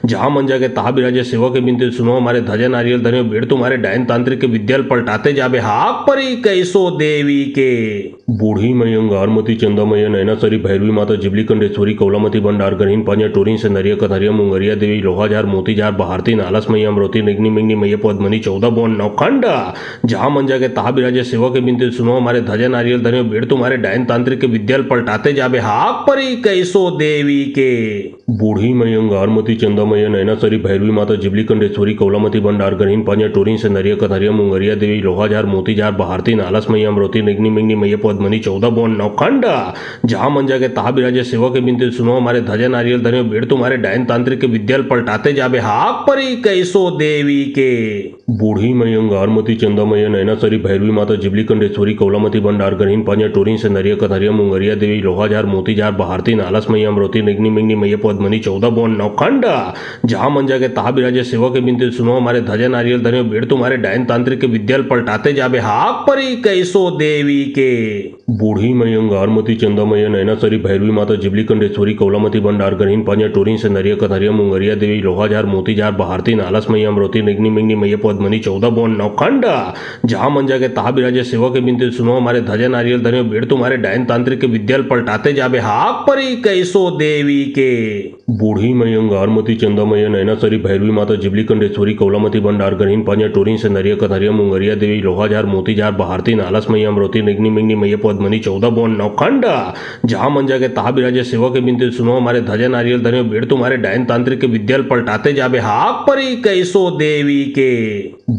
जहां मंजा के ताहा बिराजे सेवा के बिनते सुनो हमारे ध्वजा नारियल धरे बेड़ तुम्हारे डायन तांत्रिक के विद्याल पलटाते जाबे हाक परी कैसो देवी के बूढ़ी मयंग आरमती चंदामय नैनासरी भैरवी माता जिबली कंडेश्वरी कौलामती भंडार गरीन पांजा टोरीन संदरिया कथरिया मुंगरिया देवी लोहाजार मोतीजार भारती नालस मैया अमरोती निग्नि मिग्नि मैया पद्मनी 14 बोन नौखंडा जहां मंजा के ताहा बिराजे सेवा के बिनते सुनो हमारे ध्वजा नारियल धरे बेड़ तुम्हारे डायन तांत्रिक के विद्याल पलटाते जाबे हाक परी कैसो देवी के बूढ़ी मयंग आरमती चंदामय नैनासरी भैरवी माता जिबली कंडेश्वरी कौलामती भंडार गरीन पांजा टोरीन संदरिया कथरिया मुंगरिया देवी लोहाजार मोतीजार भारती नालस मैया अमरोती निग्नि मिग्नि मैया पद्मनी 14 बोन नौखंडा जहां मंजा के ताहा बिराजे सेवा के बिनते सुनो हमारे ध्वजा नारियल धरे बेड़ तुम्हारे डायन तांत्रिक के विद्याल पलटाते जाबे हाक परी कैसो देवी के बूढ़ी मयंग आरमती चंदामय नैनासरी भैरवी माता जिबली कंडेश्वरी कौलामती भंडार गरीन पांजा टोरीन संदरिया कथरिया मुंगरिया देवी लोहाजार मोतीजार भारती नालस मैया अमरोती निग्नि मिग्नि मैया पद्मनी 14 बोन नौखंडा जहां मंजा के ताहा बिराजे सेवा के बिनते सुनो हमारे ध्वजा नारियल धरे बेड़ तुम्हारे डायन तांत्रिक के विद्याल पलटाते जाबे हाक परी कैसो देवी के बूढ़ी मयंग आरमती चंदामय नैनासरी भैरवी माता जिबली कंडेश्वरी कौलामती भंडार गरीन पांजा टोरीन संदरिया कथरिया मुंगरिया देवी लोहाजार मोतीजार भारती नालस मैया अमरोती निग्नि मिग्नि मैया पद्मनी 14 बोन नौखंडा जहां मंजा के ताहा बिराजे सेवा के बिनते सुनो हमारे ध्वजा नारियल धरे बेड़ तुम्हारे डायन तांत्रिक के विद्याल पलटाते जाबे हाक परी कैसो देवी के बूढ़ी मयंग आरमती चंदामय नैनासरी भैरवी माता जिबली कंडेश्वरी कौलामती भंडार गरीन पांजा टोरीन संदरिया कथरिया मुंगरिया देवी लोहाजार मोतीजार भारती नालस मैया अमरोती निग्नि मिग्नि मैया पद्मनी 14 बोन नौखंडा जहां मंजा के ताहा बिराजे सेवा के बिनते सुनो हमारे ध्वजा नारियल धरे बेड़ तुम्हारे डायन तांत्रिक के विद्याल पलटाते जाबे हाक परी कैसो देवी के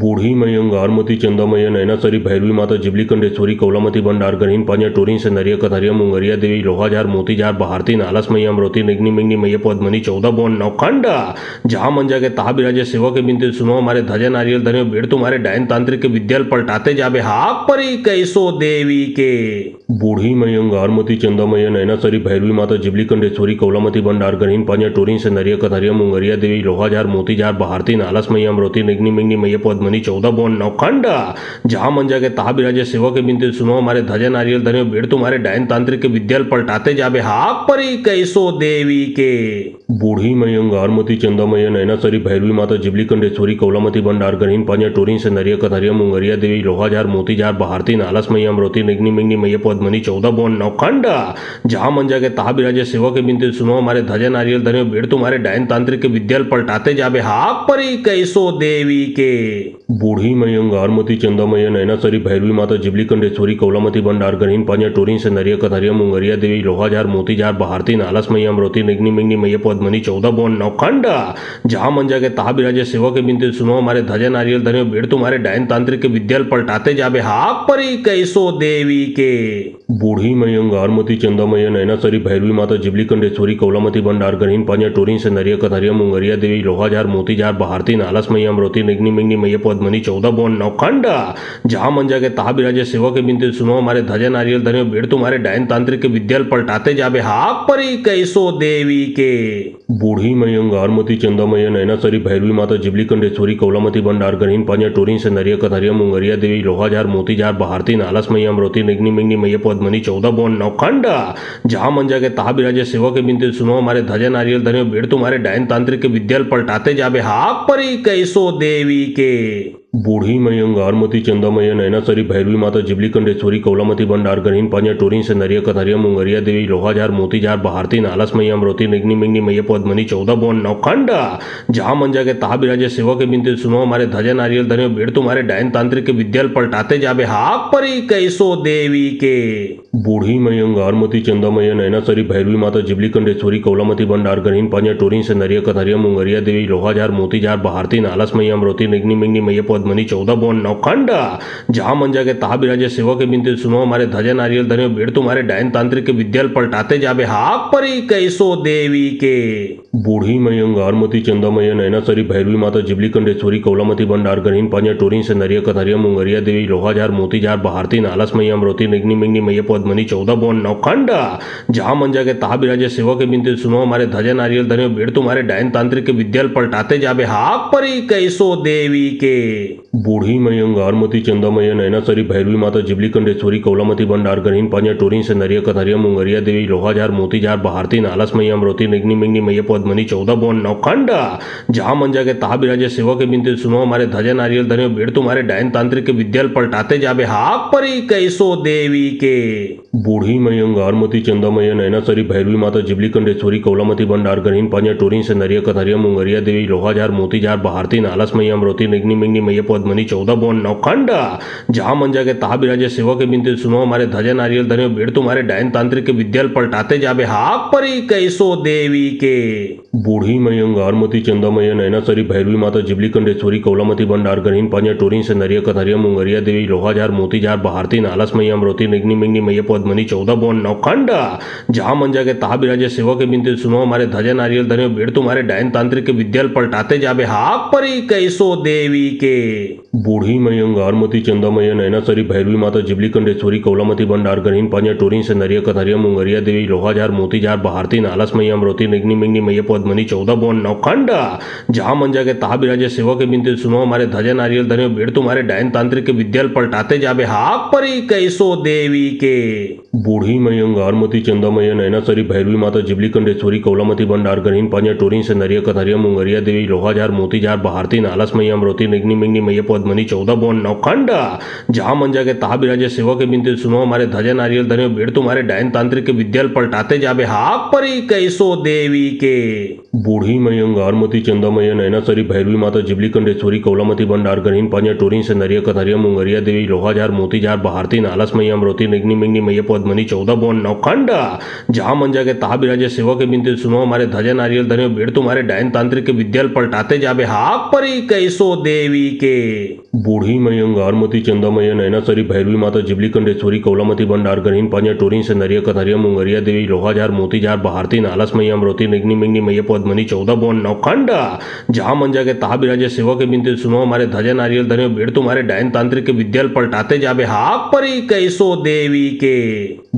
बूढ़ी मयंग आरमती चंदामय नैनासरी भैरवी माता जिबली कंडेश्वरी कौलामती भंडार गरीन पांजा टोरीन संदरिया कथरिया मुंगरिया देवी लोहाजार मोतीजार भारती नालस मैया अमरोती निग्नि मिग्नि मैया पद्मनी 14 बोन नौखंडा जहां मंजा के ताहा बिराजे सेवा के बिनते सुनो हमारे ध्वजा नारियल धरे बेड़ तुम्हारे डायन तांत्रिक के विद्याल पलटाते जाबे हाक परी कैसो देवी के बूढ़ी मयंग आरमती चंदामय नैनासरी भैरवी माता जिबली कंडेश्वरी कौलामती भंडार गरीन पांजा टोरीन संदरिया कथरिया मुंगरिया देवी लोहाजार मोतीजार भारती नालस मैया अमरोती निग्नि मिग्नि मैया पद्मनी 14 बोन नौखंडा जहां मंजा के ताहा बिराजे सेवा के बिनते सुनो हमारे ध्वजा नारियल धरे बेड़ तुम्हारे डायन तांत्रिक के विद्याल पलटाते जाबे हाक परी कैसो देवी के बूढ़ी मयंग आरमती चंदामय नैनासरी भैरवी माता जिबली कंडेश्वरी कौलामती भंडार गरीन पांजा टोरीन संदरिया कथरिया मुंगरिया देवी लोहाजार मोतीजार भारती नालस मैया अमरोती निग्नि मिग्नि मैया पद्मनी 14 बोन नौखंडा जहां मंजा के ताहा बिराजे सेवा के बिनते सुनो हमारे ध्वजा नारियल धरे बेड़ तुम्हारे डायन तांत्रिक के विद्याल पलटाते जाबे हाक परी कैसो देवी के बूढ़ी मयंग आरमती चंदामय नैनासरी भैरवी माता जिबली कंडेश्वरी कौलामती भंडार गरीन पांजा टोरीन संदरिया कथरिया मुंगरिया देवी लोहाजार मोतीजार भारती नालस मैया अमरोती निग्नि मिग्नि मैया पद्मनी 14 बोन नौखंडा जहां मंजा के ताहा बिराजे सेवा के बिनते सुनो हमारे ध्वजा नारियल धरे बेड़ तुम्हारे डायन तांत्रिक के विद्याल पलटाते जाबे हाक परी कैसो देवी के बूढ़ी मयंग आरमती चंदामय नैनासरी भैरवी माता जिबली कंडेश्वरी कौलामती भंडार गरीन पांजा टोरीन संदरिया कथरिया मुंगरिया देवी लोहाजार मोतीजार भारती नालस मैया अमरोती निग्नि मिग्नि मैया पद्मनी 14 बोन नौखंडा जहां मंजा के ताहा बिराजे सेवा के बिनते सुनो हमारे ध्वजा नारियल धरे बेड़ तुम्हारे डायन तांत्रिक के विद्याल पलटाते जाबे हाक परी कैसो देवी के बूढ़ी मयंग आरमती चंदामय नैनासरी भैरवी माता जिबली कंडेश्वरी कौलामती भंडार गरीन पांजा टोरीन संदरिया कथरिया मुंगरिया देवी लोहाजार मोतीजार भारती नालस मैया अमरोती निग्नि मिग्नि मैया पद्मनी 14 बोन नौखंडा जहां मंजा के ताहा बिराजे सेवा के बिनते सुनो हमारे ध्वजा नारियल धरे बेड़ तुम्हारे डायन तांत्रिक के विद्याल पलटाते जाबे हाक परी कैसो देवी के बूढ़ी मयंग आरमती चंदामय नैनासरी भैरवी माता जिबली कंडेश्वरी कौलामती भंडार गरीन पांजा टोरीन संदरिया कथरिया मुंगरिया देवी लोहाजार मोतीजार भारती नालस मैया अमरोती निग्नि मिग्नि मैया पद्मनी 14 बोन नौखंडा जहां मंजा के ताहा बिराजे सेवा के बिनते सुनो हमारे ध्वजा नारियल धरे बेड़ तुम्हारे डायन तांत्रिक के विद्याल पलटाते जाबे हाक परी कैसो देवी के बूढ़ी मयंग आरमती चंदामय नैनासरी भैरवी माता जिबली कंडेश्वरी कौलामती भंडार गरीन पांजा टोरीन संदरिया कथरिया मुंगरिया देवी लोहाजार मोतीजार भारती नालस मैया अमरोती निग्नि मिग्नि मैया पद्मनी 14 बोन नौखंडा जहां मंजा के ताहा बिराजे सेवा के बिनते सुनो हमारे ध्वजा नारियल धरे बेड़ तुम्हारे डायन तांत्रिक के विद्याल पलटाते जाबे हाक परी कैसो देवी के बूढ़ी मयंग आरमती चंदामय नैनासरी भैरवी माता जिबली कंडेश्वरी कौलामती भंडार गरीन पांजा टोरीन संदरिया कथरिया मुंगरिया देवी लोहाजार मोतीजार भारती नालस मैया अमरोती निग्नि मिग्नि मैया पद्मनी 14 बोन नौखंडा जहां मंजा के ताहा बिराजे सेवा के बिनते सुनो हमारे ध्वजा नारियल धरे बेड़ तुम्हारे डायन तांत्रिक के विद्याल पलटाते जाबे हाक परी कैसो देवी के बूढ़ी मयंग आरमती चंदामय नैनासरी भैरवी माता जिबली कंडेश्वरी कौलामती भंडार गरीन पांजा टोरीन संदरिया कथरिया मुंगरिया देवी लोहाजार मोतीजार भारती नालस मैया अमरोती निग्नि मिग्नि मैया पद्मनी 14 बोन नौखंडा जहां मंजा के ताहा बिराजे सेवा के बिनते सुनो हमारे ध्वजा नारियल धरे बेड़ तुम्हारे डायन तांत्रिक के विद्याल पलटाते जाबे हाक परी कैसो देवी के बूढ़ी मई अंगारमती चंदामय नैनासरी भैरवी माता जिबली कंडेश्वरी कौलामती भंडार गणहीन पांजा टोरीन से नरिया कथरिया मुंगरिया देवी लोहाजार मोतीजार बहारती नालस मैया अमरोती निगनी मिगनी मैया पद्मनी 14 बोन नौखंडा जहां मंजा के तहा बिराजे सेवा के बिनते सुनो हमारे ध्वजा नारियल धन्यो बेड़ तुम्हारे डायन तांत्रिक के विद्याल पलटाते जाबे हाक परी कैसो देवी के बूढ़ी मई अंगारमती चंदामय नैनासरी भैरवी माता जिबली कंडेश्वरी कौलामती भंडार गणहीन पांजा टोरीन से नरिया कथरिया मुंगरिया देवी लोहाजार मोतीजार बहारती नालस मैया अमरोती निगनी मिगनी मैया पद्मनी 14 बोन नौखंडा जहां मंजा के तहा बिराजे सेवा के बिनते सुनो हमारे ध्वजा नारियल धन्यो बेड़ तुम्हारे डायन तांत्रिक के विद्याल पलटाते जाबे हाक परी कैसो देवी के बूढ़ी मई अंगारमती चंदामय नैनासरी भैरवी माता जिबली कंडेश्वरी कौलामती भंडार गणहीन पांजा टोरीन से नरिया कथरिया मुंगरिया देवी लोहाजार मोतीजार बहारती नालस मैया अमरोती निगनी मिगनी मैया पद्मनी 14 बोन नौखंडा जहां मंजा के तहा बिराजे सेवा के बिनते सुनो हमारे ध्वजा नारियल धन्यो बेड़ तुम्हारे डायन तांत्रिक के विद्याल पलटाते जाबे हाक परी कैसो देवी के बूढ़ी मई अंगारमती चंदामय नैनासरी भैरवी माता जिबली कंडेश्वरी कौलामती भंडार गणहीन पांजा टोरीन से नरिया कथरिया मुंगरिया देवी लोहाजार मोतीजार बहारती नालस मैया अमरोती निगनी मिगनी मैया पद्मनी 14 बोन नौखंडा जहां मंजा के तहा बिराजे सेवा के बिनते सुनो हमारे ध्वजा नारियल धन्यो बेड़ तुम्हारे डायन तांत्रिक के विद्याल पलटाते जाबे हाक परी कैसो देवी के बूढ़ी मई अंगारमती चंदामय नैनासरी भैरवी माता जिबली कंडेश्वरी कौलामती भंडार गणहीन पांजा टोरीन से नरिया कथरिया मुंगरिया देवी लोहाजार मोतीजार बहारती नालस मैया अमरोती निगनी मिगनी मैया पद्मनी 14 बोन नौखंडा जहां मंजा के तहा बिराजे सेवा के बिनते सुनो हमारे ध्वजा नारियल धन्यो बेड़ तुम्हारे डायन तांत्रिक के विद्याल पलटाते जाबे हाक परी कैसो देवी के बूढ़ी मई अंगारमती चंदामय नैनासरी भैरवी माता जिबली कंडेश्वरी कौलामती भंडार गणहीन पांजा टोरीन से नरिया कथरिया मुंगरिया देवी लोहाजार मोतीजार बहारती नालस मैया अमरोती निगनी मिगनी मैया पद्मनी 14 बोन नौखंडा जहां मंजा के तहा बिराजे सेवा के बिनते सुनो हमारे ध्वजा नारियल धन्यो बेड़ तुम्हारे डायन तांत्रिक के विद्याल पलटाते जाबे हाक परी कैसो देवी के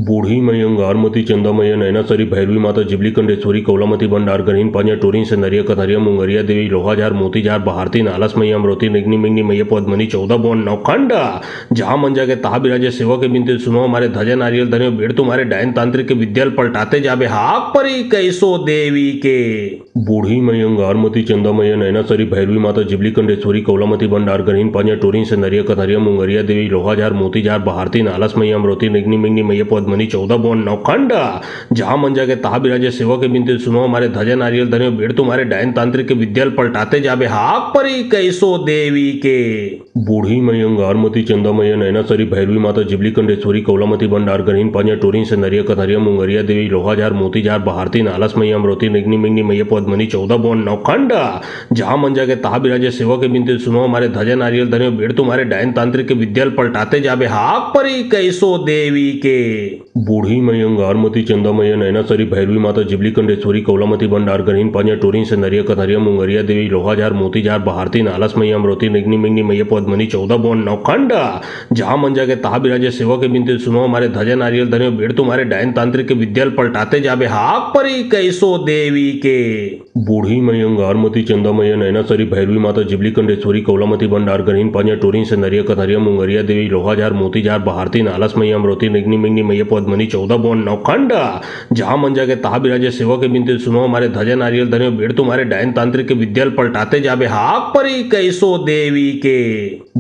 बूढ़ी मई अंगारमती चंदामय नैनासरी भैरवी माता जिबली कंडेश्वरी कौलामती भंडार गणहीन पांजा टोरीन से नरिया कथरिया मुंगरिया देवी लोहाजार मोतीजार बहारती नालस मैया अमरोती निगनी मिगनी मैया पद्मनी 14 बोन नौखंडा जहां मंजा के तहा बिराजे सेवा के बिनते सुनो हमारे ध्वजा नारियल धन्यो बेड़ तुम्हारे डायन तांत्रिक के विद्याल पलटाते जाबे हाक परी कैसो देवी के बूढ़ी मई अंगारमती चंदामय नैनासरी भैरवी माता जिबली कंडेश्वरी कौलामती भंडार गणहीन पांजा टोरीन से नरिया कथरिया मुंगरिया देवी लोहाजार मोतीजार बहारती नालस मैया अमरोती निगनी मिगनी मैया पद्मनी 14 बोन नौखंडा जहां मंजा के तहा बिराजे सेवा के बिनते सुनो हमारे ध्वजा नारियल धन्यो बेड़ तुम्हारे डायन तांत्रिक के विद्याल पलटाते जाबे हाक परी कैसो देवी के बूढ़ी मई अंगारमती चंदामय नैनासरी भैरवी माता जिबली कंडेश्वरी कौलामती भंडार गणहीन पांजा टोरीन से नरिया कथरिया मुंगरिया देवी लोहाजार मोतीजार बहारती नालस मैया अमरोती निगनी मिगनी मैया पद्मनी 14 बोन नौखंडा जहां मंजा के तहा बिराजे सेवा के बिनते सुनो हमारे ध्वजा नारियल धन्यो बेड़ तुम्हारे डायन तांत्रिक के विद्याल पलटाते जाबे हाक परी कैसो देवी के बूढ़ी मई अंगारमती चंदामय नैनासरी भैरवी माता जिबली कंडेश्वरी कौलामती भंडार गणहीन पांजा टोरीन से नरिया कथरिया मुंगरिया देवी लोहाजार मोतीजार बहारती नालस मैया अमरोती निगनी मिगनी मैया पद्मनी 14 बोन नौखंडा जहां मंजा के तहा बिराजे सेवा के बिनते सुनो हमारे ध्वजा नारियल धन्यो बेड़ तुम्हारे डायन तांत्रिक के विद्याल पलटाते जाबे हाक परी कैसो देवी के बूढ़ी मई अंगारमती चंदामय नैनासरी भैरवी माता जिबली कंडेश्वरी कौलामती भंडार गणहीन पांजा टोरीन से नरिया कथरिया मुंगरिया देवी लोहाजार मोतीजार बहारती नालस मैया अमरोती निगनी मिगनी मैया पद्मनी 14 बोन नौखंडा जहां मंजा के तहा बिराजे सेवा के बिनते सुनो हमारे ध्वजा नारियल धन्यो बेड़ तुम्हारे डायन तांत्रिक के विद्याल पलटाते जाबे हाक परी कैसो देवी के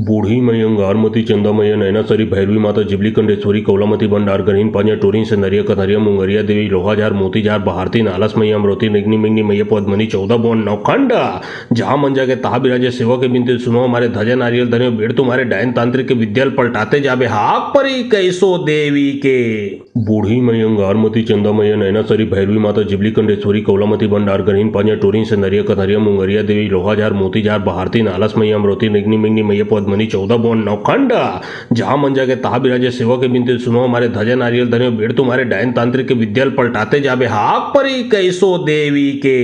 बूढ़ी मई अंगारमती चंदामय नैनासरी भैरवी माता जिबली कंडेश्वरी कौलामती भंडार गणहीन पांजा टोरीन से नरिया कथरिया मुंगरिया देवी लोहाजार मोतीजार बहारती नालस मैया अमरोती निगनी मिगनी मैया पद्मनी 14 बोन नौखंडा जहां मंजा के तहा बिराजे सेवा के बिनते सुनो हमारे ध्वजा नारियल धन्यो बेड़ तुम्हारे डायन तांत्रिक के विद्याल पलटाते जाबे हाक परी कैसो देवी के बूढ़ी मई अंगारमती चंदामय नैनासरी भैरवी माता जिबली कंडेश्वरी कौलामती भंडार गणहीन पांजा टोरीन से नरिया कथरिया मुंगरिया देवी लोहाजार मोतीजार बहारती नालस मैया अमरोती निगनी मिगनी मैया पद्मनी 14 बोन नौखंडा जहां मंजा के तहा बिराजे सेवा के बिनते सुनो हमारे ध्वजा नारियल धन्यो बेड़ तुम्हारे डायन तांत्रिक के विद्याल पलटाते जाबे हाक परी कैसो देवी के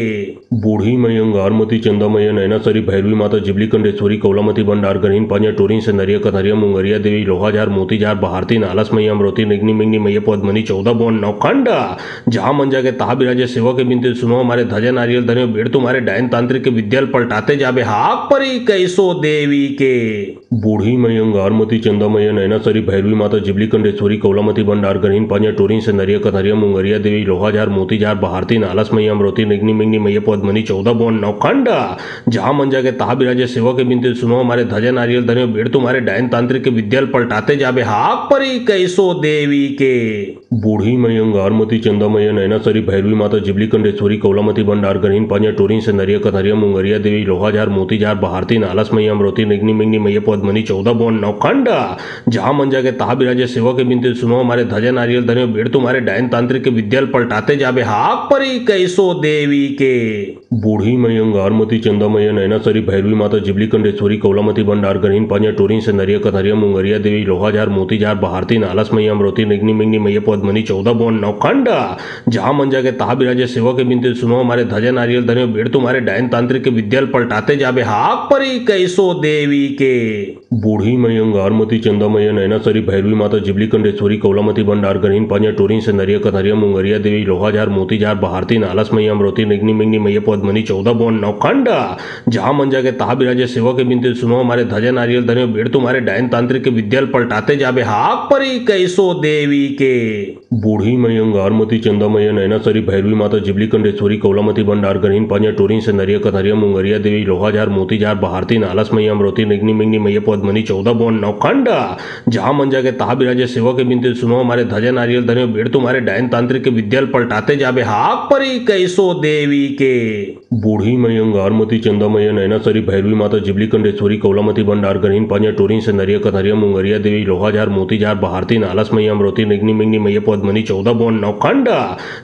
बूढ़ी मई अंगारमती चंदामय नैनासरी भैरवी माता जिबली कंडेश्वरी कौलामती भंडार गणहीन पांजा टोरीन से नरिया कथरिया मुंगरिया देवी लोहाजार मोतीजार बहारती नालस मैया अमरोती निगनी मिगनी मैया पद्मनी 14 बोन नौखंडा जहां मंजा के तहा बिराजे सेवा के बिनते सुनो हमारे ध्वजा नारियल धन्यो बेड़ तुम्हारे डायन तांत्रिक के विद्याल पलटाते जाबे हाक परी कैसो देवी के बूढ़ी मई अंगारमती चंदामय नैनासरी भैरवी माता जिबली कंडेश्वरी कौलामती भंडार गणहीन पांजा टोरीन से नरिया कथरिया मुंगरिया देवी लोहाजार मोतीजार बहारती नालस मैया अमरोती निगनी मिगनी मैया पद्मनी 14 बोन नौखंडा जहां मंजा के तहा बिराजे सेवा के बिनते सुनो हमारे ध्वजा नारियल धन्यो बेड़ तुम्हारे डायन तांत्रिक के विद्याल पलटाते जाबे हाक परी कैसो देवी के बूढ़ी मई अंगारमती चंदामय नैनासरी भैरवी माता जिबली कंडेश्वरी कौलामती भंडार गणहीन पांजा टोरीन से नरिया कथरिया मुंगरिया देवी लोहाजार मोतीजार बहारती नालस मैया अमरोती निगनी मिगनी मैया पद्मनी 14 बोन नौखंडा जहां मंजा के तहा बिराजे सेवा के बिनते सुनो हमारे ध्वजा नारियल धन्यो बेड़ तुम्हारे डायन तांत्रिक के विद्याल पलटाते जाबे हाक परी कैसो देवी के बूढ़ी मई अंगारमती चंदामय नैनासरी भैरवी माता जिबली कंडेश्वरी कौलामती भंडार गणहीन पांजा टोरीन से नरिया कथरिया मुंगरिया देवी लोहाजार मोतीजार बहारती नालस मैया अमरोती निगनी मिगनी मैया पद्मनी 14 बोन नौखंडा जहां मंजा के तहा बिराजे सेवा के बिनते सुनो हमारे ध्वजा नारियल धन्यो बेड़ तुम्हारे डायन तांत्रिक के विद्याल पलटाते जाबे हाक परी कैसो देवी के बूढ़ी मई अंगारमती चंदामय नैनासरी भैरवी माता जिबली कंडेश्वरी कौलामती भंडार गणहीन पांजा टोरीन से नरिया कथरिया मुंगरिया देवी लोहाजार मोतीजार बहारती नालस मैया अमरोती निगनी मिगनी मैया पद्मनी 14 बोन नौखंडा जहां मंजा के तहा बिराजे सेवा के बिनते सुनो हमारे ध्वजा नारियल धन्यो बेड़ तुम्हारे डायन तांत्रिक के विद्याल पलटाते जाबे हाक परी कैसो देवी के बूढ़ी मई अंगारमती चंदामय नैनासरी भैरवी माता जिबली कंडेश्वरी कौलामती भंडार गणहीन पांजा टोरीन से नरिया कथरिया मुंगरिया देवी लोहाजार मोतीजार बहारती नालस मैया अमरोती निगनी मिगनी मैया पद्मनी 14 बोन नौखंडा जहां मंजा के तहा बिराजे सेवा के बिनते सुनो हमारे ध्वजा नारियल धन्यो बेड़ तुम्हारे डायन तांत्रिक के विद्याल पलटाते जाबे हाक परी कैसो देवी के बूढ़ी मई अंगारमती चंदामय नैनासरी भैरवी माता जिबली कंडेश्वरी कौलामती भंडार गणहीन पांजा टोरीन से नरिया कथरिया मुंगरिया देवी लोहाजार मोतीजार बहारती नालस मैया अमरोती निगनी मिगनी मैया पद्मनी 14 बोन नौखंडा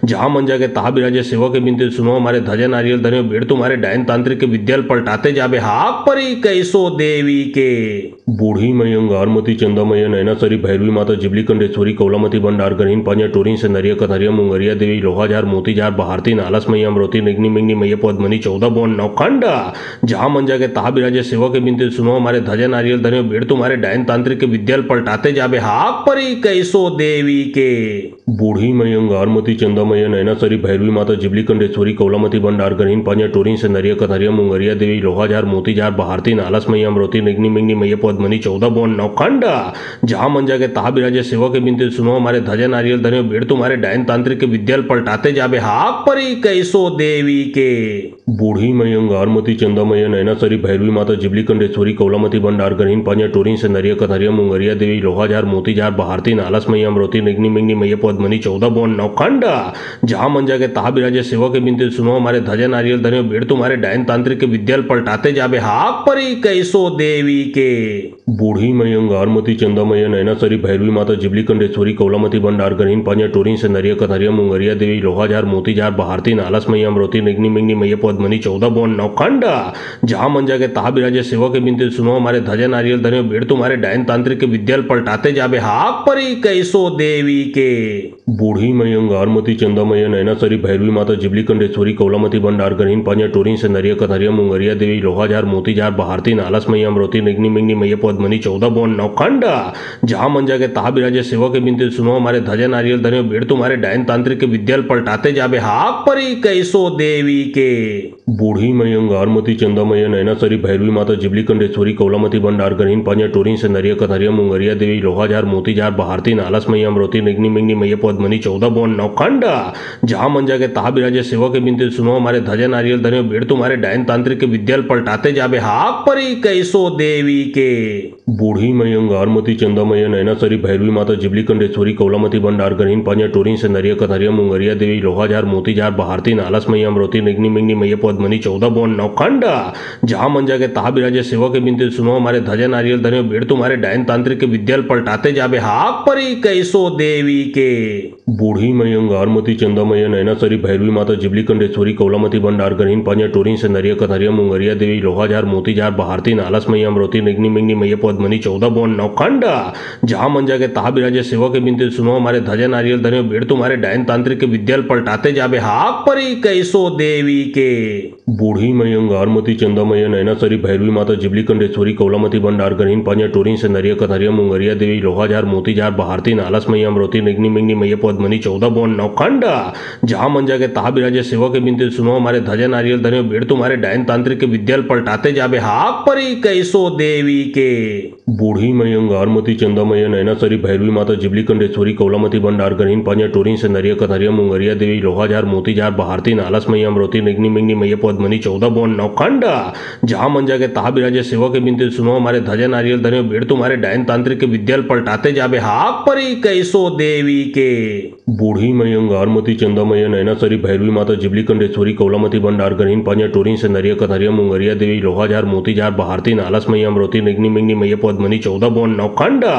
जहां मंजा के तहा बिराजे सेवा के बिनते सुनो हमारे ध्वजा नारियल धन्यो बेड़ तुम्हारे डायन तांत्रिक के विद्याल पलटाते जाबे हाक परी कैसो देवी के बूढ़ी मई अंगारमती चंदामय नैनासरी भैरवी माता जिबली कंडेश्वरी कौलामती भंडार गणहीन पांजा टोरीन से नरिया कथरिया मुंगरिया देवी लोहाजार मोतीजार बहारती नालस मैया अमरोती निगनी मिगनी मैया पद्मनी 14 बोन नौखंडा जहां मंजा के तहा बिराजे सेवा के बिनते सुनो हमारे ध्वजा नारियल धन्यो बेड़ तुम्हारे डायन तांत्रिक के विद्याल पलटाते जाबे हाक परी कैसो देवी के बूढ़ी मई अंगारमती चंदामय नैनासरी भैरवी माता जिबली कंडेश्वरी कौलामती भंडार गणहीन पांजा टोरीन से नरिया कथरिया मुंगरिया देवी लोहाजार मोतीजार बहारती नालस मैया अमरोती निगनी मिगनी मैया पद्मनी 14 बोन नौखंडा जहां मंजा के तहा बिराजे सेवा के बिनते सुनो हमारे ध्वजा नारियल धन्यो बेड़ तुम्हारे डायन तांत्रिक के विद्याल पलटाते जाबे हाक परी कैसो देवी के बूढ़ी मई अंगारमती चंदामय नैनासरी भैरवी माता जिबली कंडेश्वरी कौलामती भंडार गणहीन पांजा टोरीन से नरिया कथरिया मुंगरिया देवी लोहाजार मोतीजार बहारती नालस मैया अमरोती निगनी मिगनी मैया पद्मनी 14 बोन नौखंडा जहां मंजा के तहा बिराजे सेवा के बिनते सुनो हमारे ध्वजा नारियल धन्यो बेड़ तुम्हारे डायन तांत्रिक के विद्याल पलटाते जाबे हाक परी कैसो देवी के बूढ़ी मई अंगारमती चंदामय नैनासरी भैरवी माता जिबली कंडेश्वरी कौलामती भंडार गणहीन पांजा टोरीन से नरिया कथरिया मुंगरिया देवी लोहाजार मोतीजार बहारती नालस मैया अमरोती निगनी मिगनी मैया पद्मनी 14 बोन नौखंडा जहां मंजा के तहा बिराजे सेवा के बिनते सुनो हमारे ध्वजा नारियल धन्यो बेड़ तुम्हारे डायन तांत्रिक के विद्याल पलटाते जाबे हाक परी कैसो देवी के बूढ़ी मई अंगारमती चंदामय नैनासरी भैरवी माता जिबली कंडेश्वरी कौलामती भंडार गणहीन पांजा टोरीन से नरिया कथरिया मुंगरिया देवी लोहाजार मोतीजार बहारती नालस मैया अमरोती निगनी मिगनी मैया पद्मनी 14 बोन नौखंडा जहां मंजा के तहा बिराजे सेवा के बिनते सुनो हमारे ध्वजा नारियल धन्यो बेड़ तुम्हारे डायन तांत्रिक के विद्याल पलटाते जाबे हाक परी कैसो देवी के बूढ़ी मई अंगारमती चंदामय नैनासरी भैरवी माता जिबली कंडेश्वरी कौलामती भंडार गणहीन पांजा टोरीन से नरिया कथरिया मुंगरिया देवी लोहाजार मोतीजार बहारती नालस मैया अमरोती निगनी मिगनी मैया पद्मनी 14 बोन नौखंडा जहां मंजा के तहा बिराजे सेवा के बिनते सुनो हमारे ध्वजा नारियल धन्यो बेड़ तुम्हारे डायन तांत्रिक के विद्याल पलटाते जाबे हाक परी कैसो देवी के बूढ़ी मई अंगारमती चंदामय नैनासरी भैरवी माता जिबली कंडेश्वरी कौलामती भंडार गणहीन पांजा टोरीन से नरिया कथरिया मुंगरिया देवी लोहाजार मोतीजार बहारती नालस मैया अमरोती निगनी मिगनी मैया पद्मनी 14 बोन नौखंडा जहां मंजा के तहा बिराजे सेवा के बिनते सुनो हमारे ध्वजा नारियल धन्यो बेड़ तुम्हारे डायन तांत्रिक के विद्याल पलटाते जाबे हाक परी कैसो देवी के बूढ़ी मई अंगारमती चंदामय नैनासरी भैरवी माता जिबली कंडेश्वरी कौलामती भंडार गणहीन पांजा टोरीन से नरिया कथरिया मुंगरिया देवी लोहाजार मोतीजार बहारती नालस मैया अमरोती निगनी मिगनी मैया पद्मनी 14 बोन नौखंडा जहां मंजा के तहा बिराजे सेवा के बिनते सुनो हमारे ध्वजा नारियल धन्यो बेड़ तुम्हारे डायन तांत्रिक के विद्याल पलटाते जाबे हाक परी कैसो देवी के बूढ़ी मई अंगारमती चंदामय नैनासरी भैरवी माता जिबली कंडेश्वरी कौलामती भंडार गणहीन पांजा टोरीन से नरिया कथरिया मुंगरिया देवी लोहाजार मोतीजार बहारती नालस मैया अमरोती निगनी मिगनी मैया पद्मनी 14 बोन नौखंडा जहां मंजा के तहा बिराजे सेवा के बिनते सुनो हमारे ध्वजा नारियल धन्यो बेड़ तुम्हारे डायन तांत्रिक के विद्याल पलटाते जाबे हाक परी कैसो देवी के बूढ़ी मई अंगारमती चंदामय नैनासरी भैरवी माता जिबली कंडेश्वरी कौलामती भंडार गणहीन पांजा टोरीन से नरिया कथरिया मुंगरिया देवी लोहाजार मोतीजार बहारती नालस मैया अमरोती निग्नि मिग्नि मैया पद्मनी 14 बोन नौखंडा जहां मंजा के तहा बिराजे सेवा के बिनते सुनो हमारे ध्वजा नारियल धने बेड़ तुम्हारे डायन तांत्रिक के विद्याल पलटाते जाबे हाक परी कैसो देवी के बूढ़ी मई अंगारमती चंदामय नैनासरी भैरवी माता जिबली कंडेश्वरी कौलामती भंडार गणहीन पांजा टोरीन से नरिया कथरिया मुंगरिया देवी लोहाजार मोतीजार बहारती नालस मैया अमरोती निग्नि मिग्नि मैया पद्मनी 14 बोन नौखंडा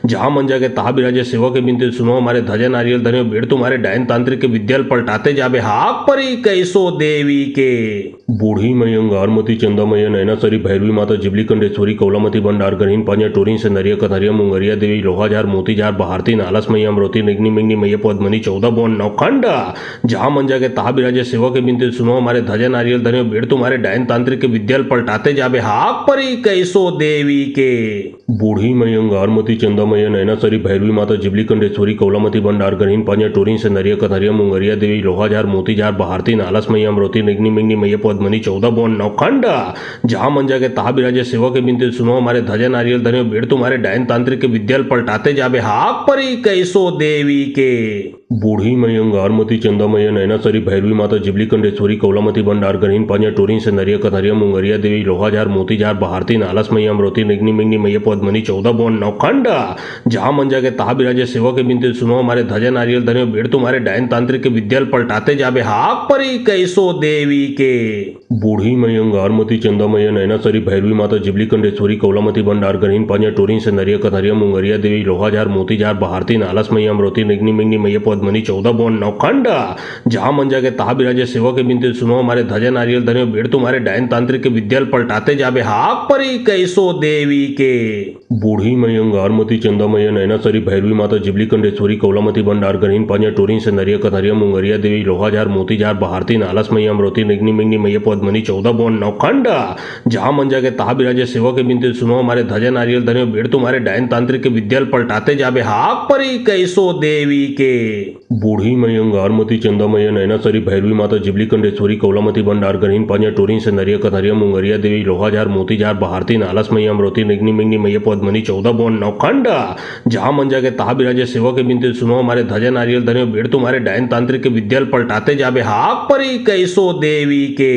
जहां मंजा के तहा बिराजे सेवा के बिनते सुनो हमारे ध्वजा नारियल धने बेड़ तुम्हारे डायन तांत्रिक के विद्याल पलटाते जाबे हाक परी कैसो देवी के बूढ़ी मई अंगारमती चंदामय नैनासरी भैरवी माता जिबली कंडेश्वरी कौलामती भंडार गणहीन पांजा टोरीन से नरिया कथरिया मुंगरिया देवी लोहाजार मोतीजार बहारती नालस मैया अमरोती निग्नि मिग्नि मैया पद्मनी 14 बोन नौखंडा जहां मंजा के तहा बिराजे सेवा के बिनते सुनो हमारे ध्वजा नारियल धने बेड़ तुम्हारे डायन तांत्रिक के विद्याल पलटाते जाबे हाक परी कैसो देवी के बूढ़ी मई अंगारमती चंदामय नैनासरी भैरवी माता जिबली कंडेश्वरी कौलामती भंडार गणहीन पांजा टोरीन से नरिया कथरिया मुंगरिया देवी लोहाजार मोतीजार बहारती नालस मैया अमरोती निग्नि मिग्नि मैया पद्मनी 14 बोन नौखंडा जहां मंजा के तहा बिराजे सेवा के बिनते सुनो हमारे ध्वजा नारियल धने बेड़ तुम्हारे डायन तांत्रिक के विद्याल पलटाते जाबे हाक परी कैसो देवी के बूढ़ी मई अंगारमती चंदामय नैनासरी भैरवी माता जिबली कंडेश्वरी कौलामती भंडार गणहीन पांजा टोरीन से नरिया कथरिया मुंगरिया देवी लोहाजार मोतीजार बहारती नालस मैया अमरोती निग्नि मिग्नि मैया पद्मनी 14 बोन नौखंडा जहां मंजा के तहा बिराजे सेवा के बिनते सुनो हमारे ध्वजा नारियल धने बेड़ तुम्हारे डायन तांत्रिक के विद्याल पलटाते जाबे हाक परी कैसो देवी के बूढ़ी मई अंगारमती चंदामय नैनासरी भैरवी माता जिबली कंडेश्वरी कौलामती भंडार गणहीन पांजा टोरीन से नरिया कथरिया मुंगरिया देवी लोहाजार मोतीजार बहारती नालस मैया अमरोती निग्नि मिग्नि मैया पद्मनी 14 बोन नौखंडा जहां मंजा के तहा बिराजे सेवा के बिनते सुनो हमारे ध्वजा नारियल धने बेड़ तुम्हारे डायन तांत्रिक के विद्याल पलटाते जाबे हाक परी कैसो देवी के बूढ़ी मई अंगारमती चंदामय नैनासरी भैरवी माता जिबली कंडेश्वरी कौलामती भंडार गणहीन पांजा टोरीन से नरिया कथरिया मुंगरिया देवी लोहाजार मोतीजार बहारती नालस मैया अमरोती निग्नि मिग्नि मैया पद्मनी 14 बोन नौखंडा जहां मंजा के तहा बिराजे सेवा के बिनते सुनो हमारे ध्वजा नारियल धने बेड़ तुम्हारे डायन तांत्रिक के विद्याल पलटाते जाबे हाक परी कैसो देवी के बूढ़ी मई अंगारमती चंदामय नैनासरी भैरवी माता जिबली कंडेश्वरी कौलामती भंडार गणहीन पांजा टोरीन से नरिया कथरिया मुंगरिया देवी लोहाजार मोतीजार बहारती नालस मैया अमरोती निग्नि मिग्नि मैया पद्मनी 14 बोन नौखंडा जहां मंजा के तहा बिराजे सेवा के बिनते सुनो हमारे ध्वजा नारियल धने बेड़ तुम्हारे डायन तांत्रिक के विद्याल पलटाते जाबे हाक परी कैसो देवी के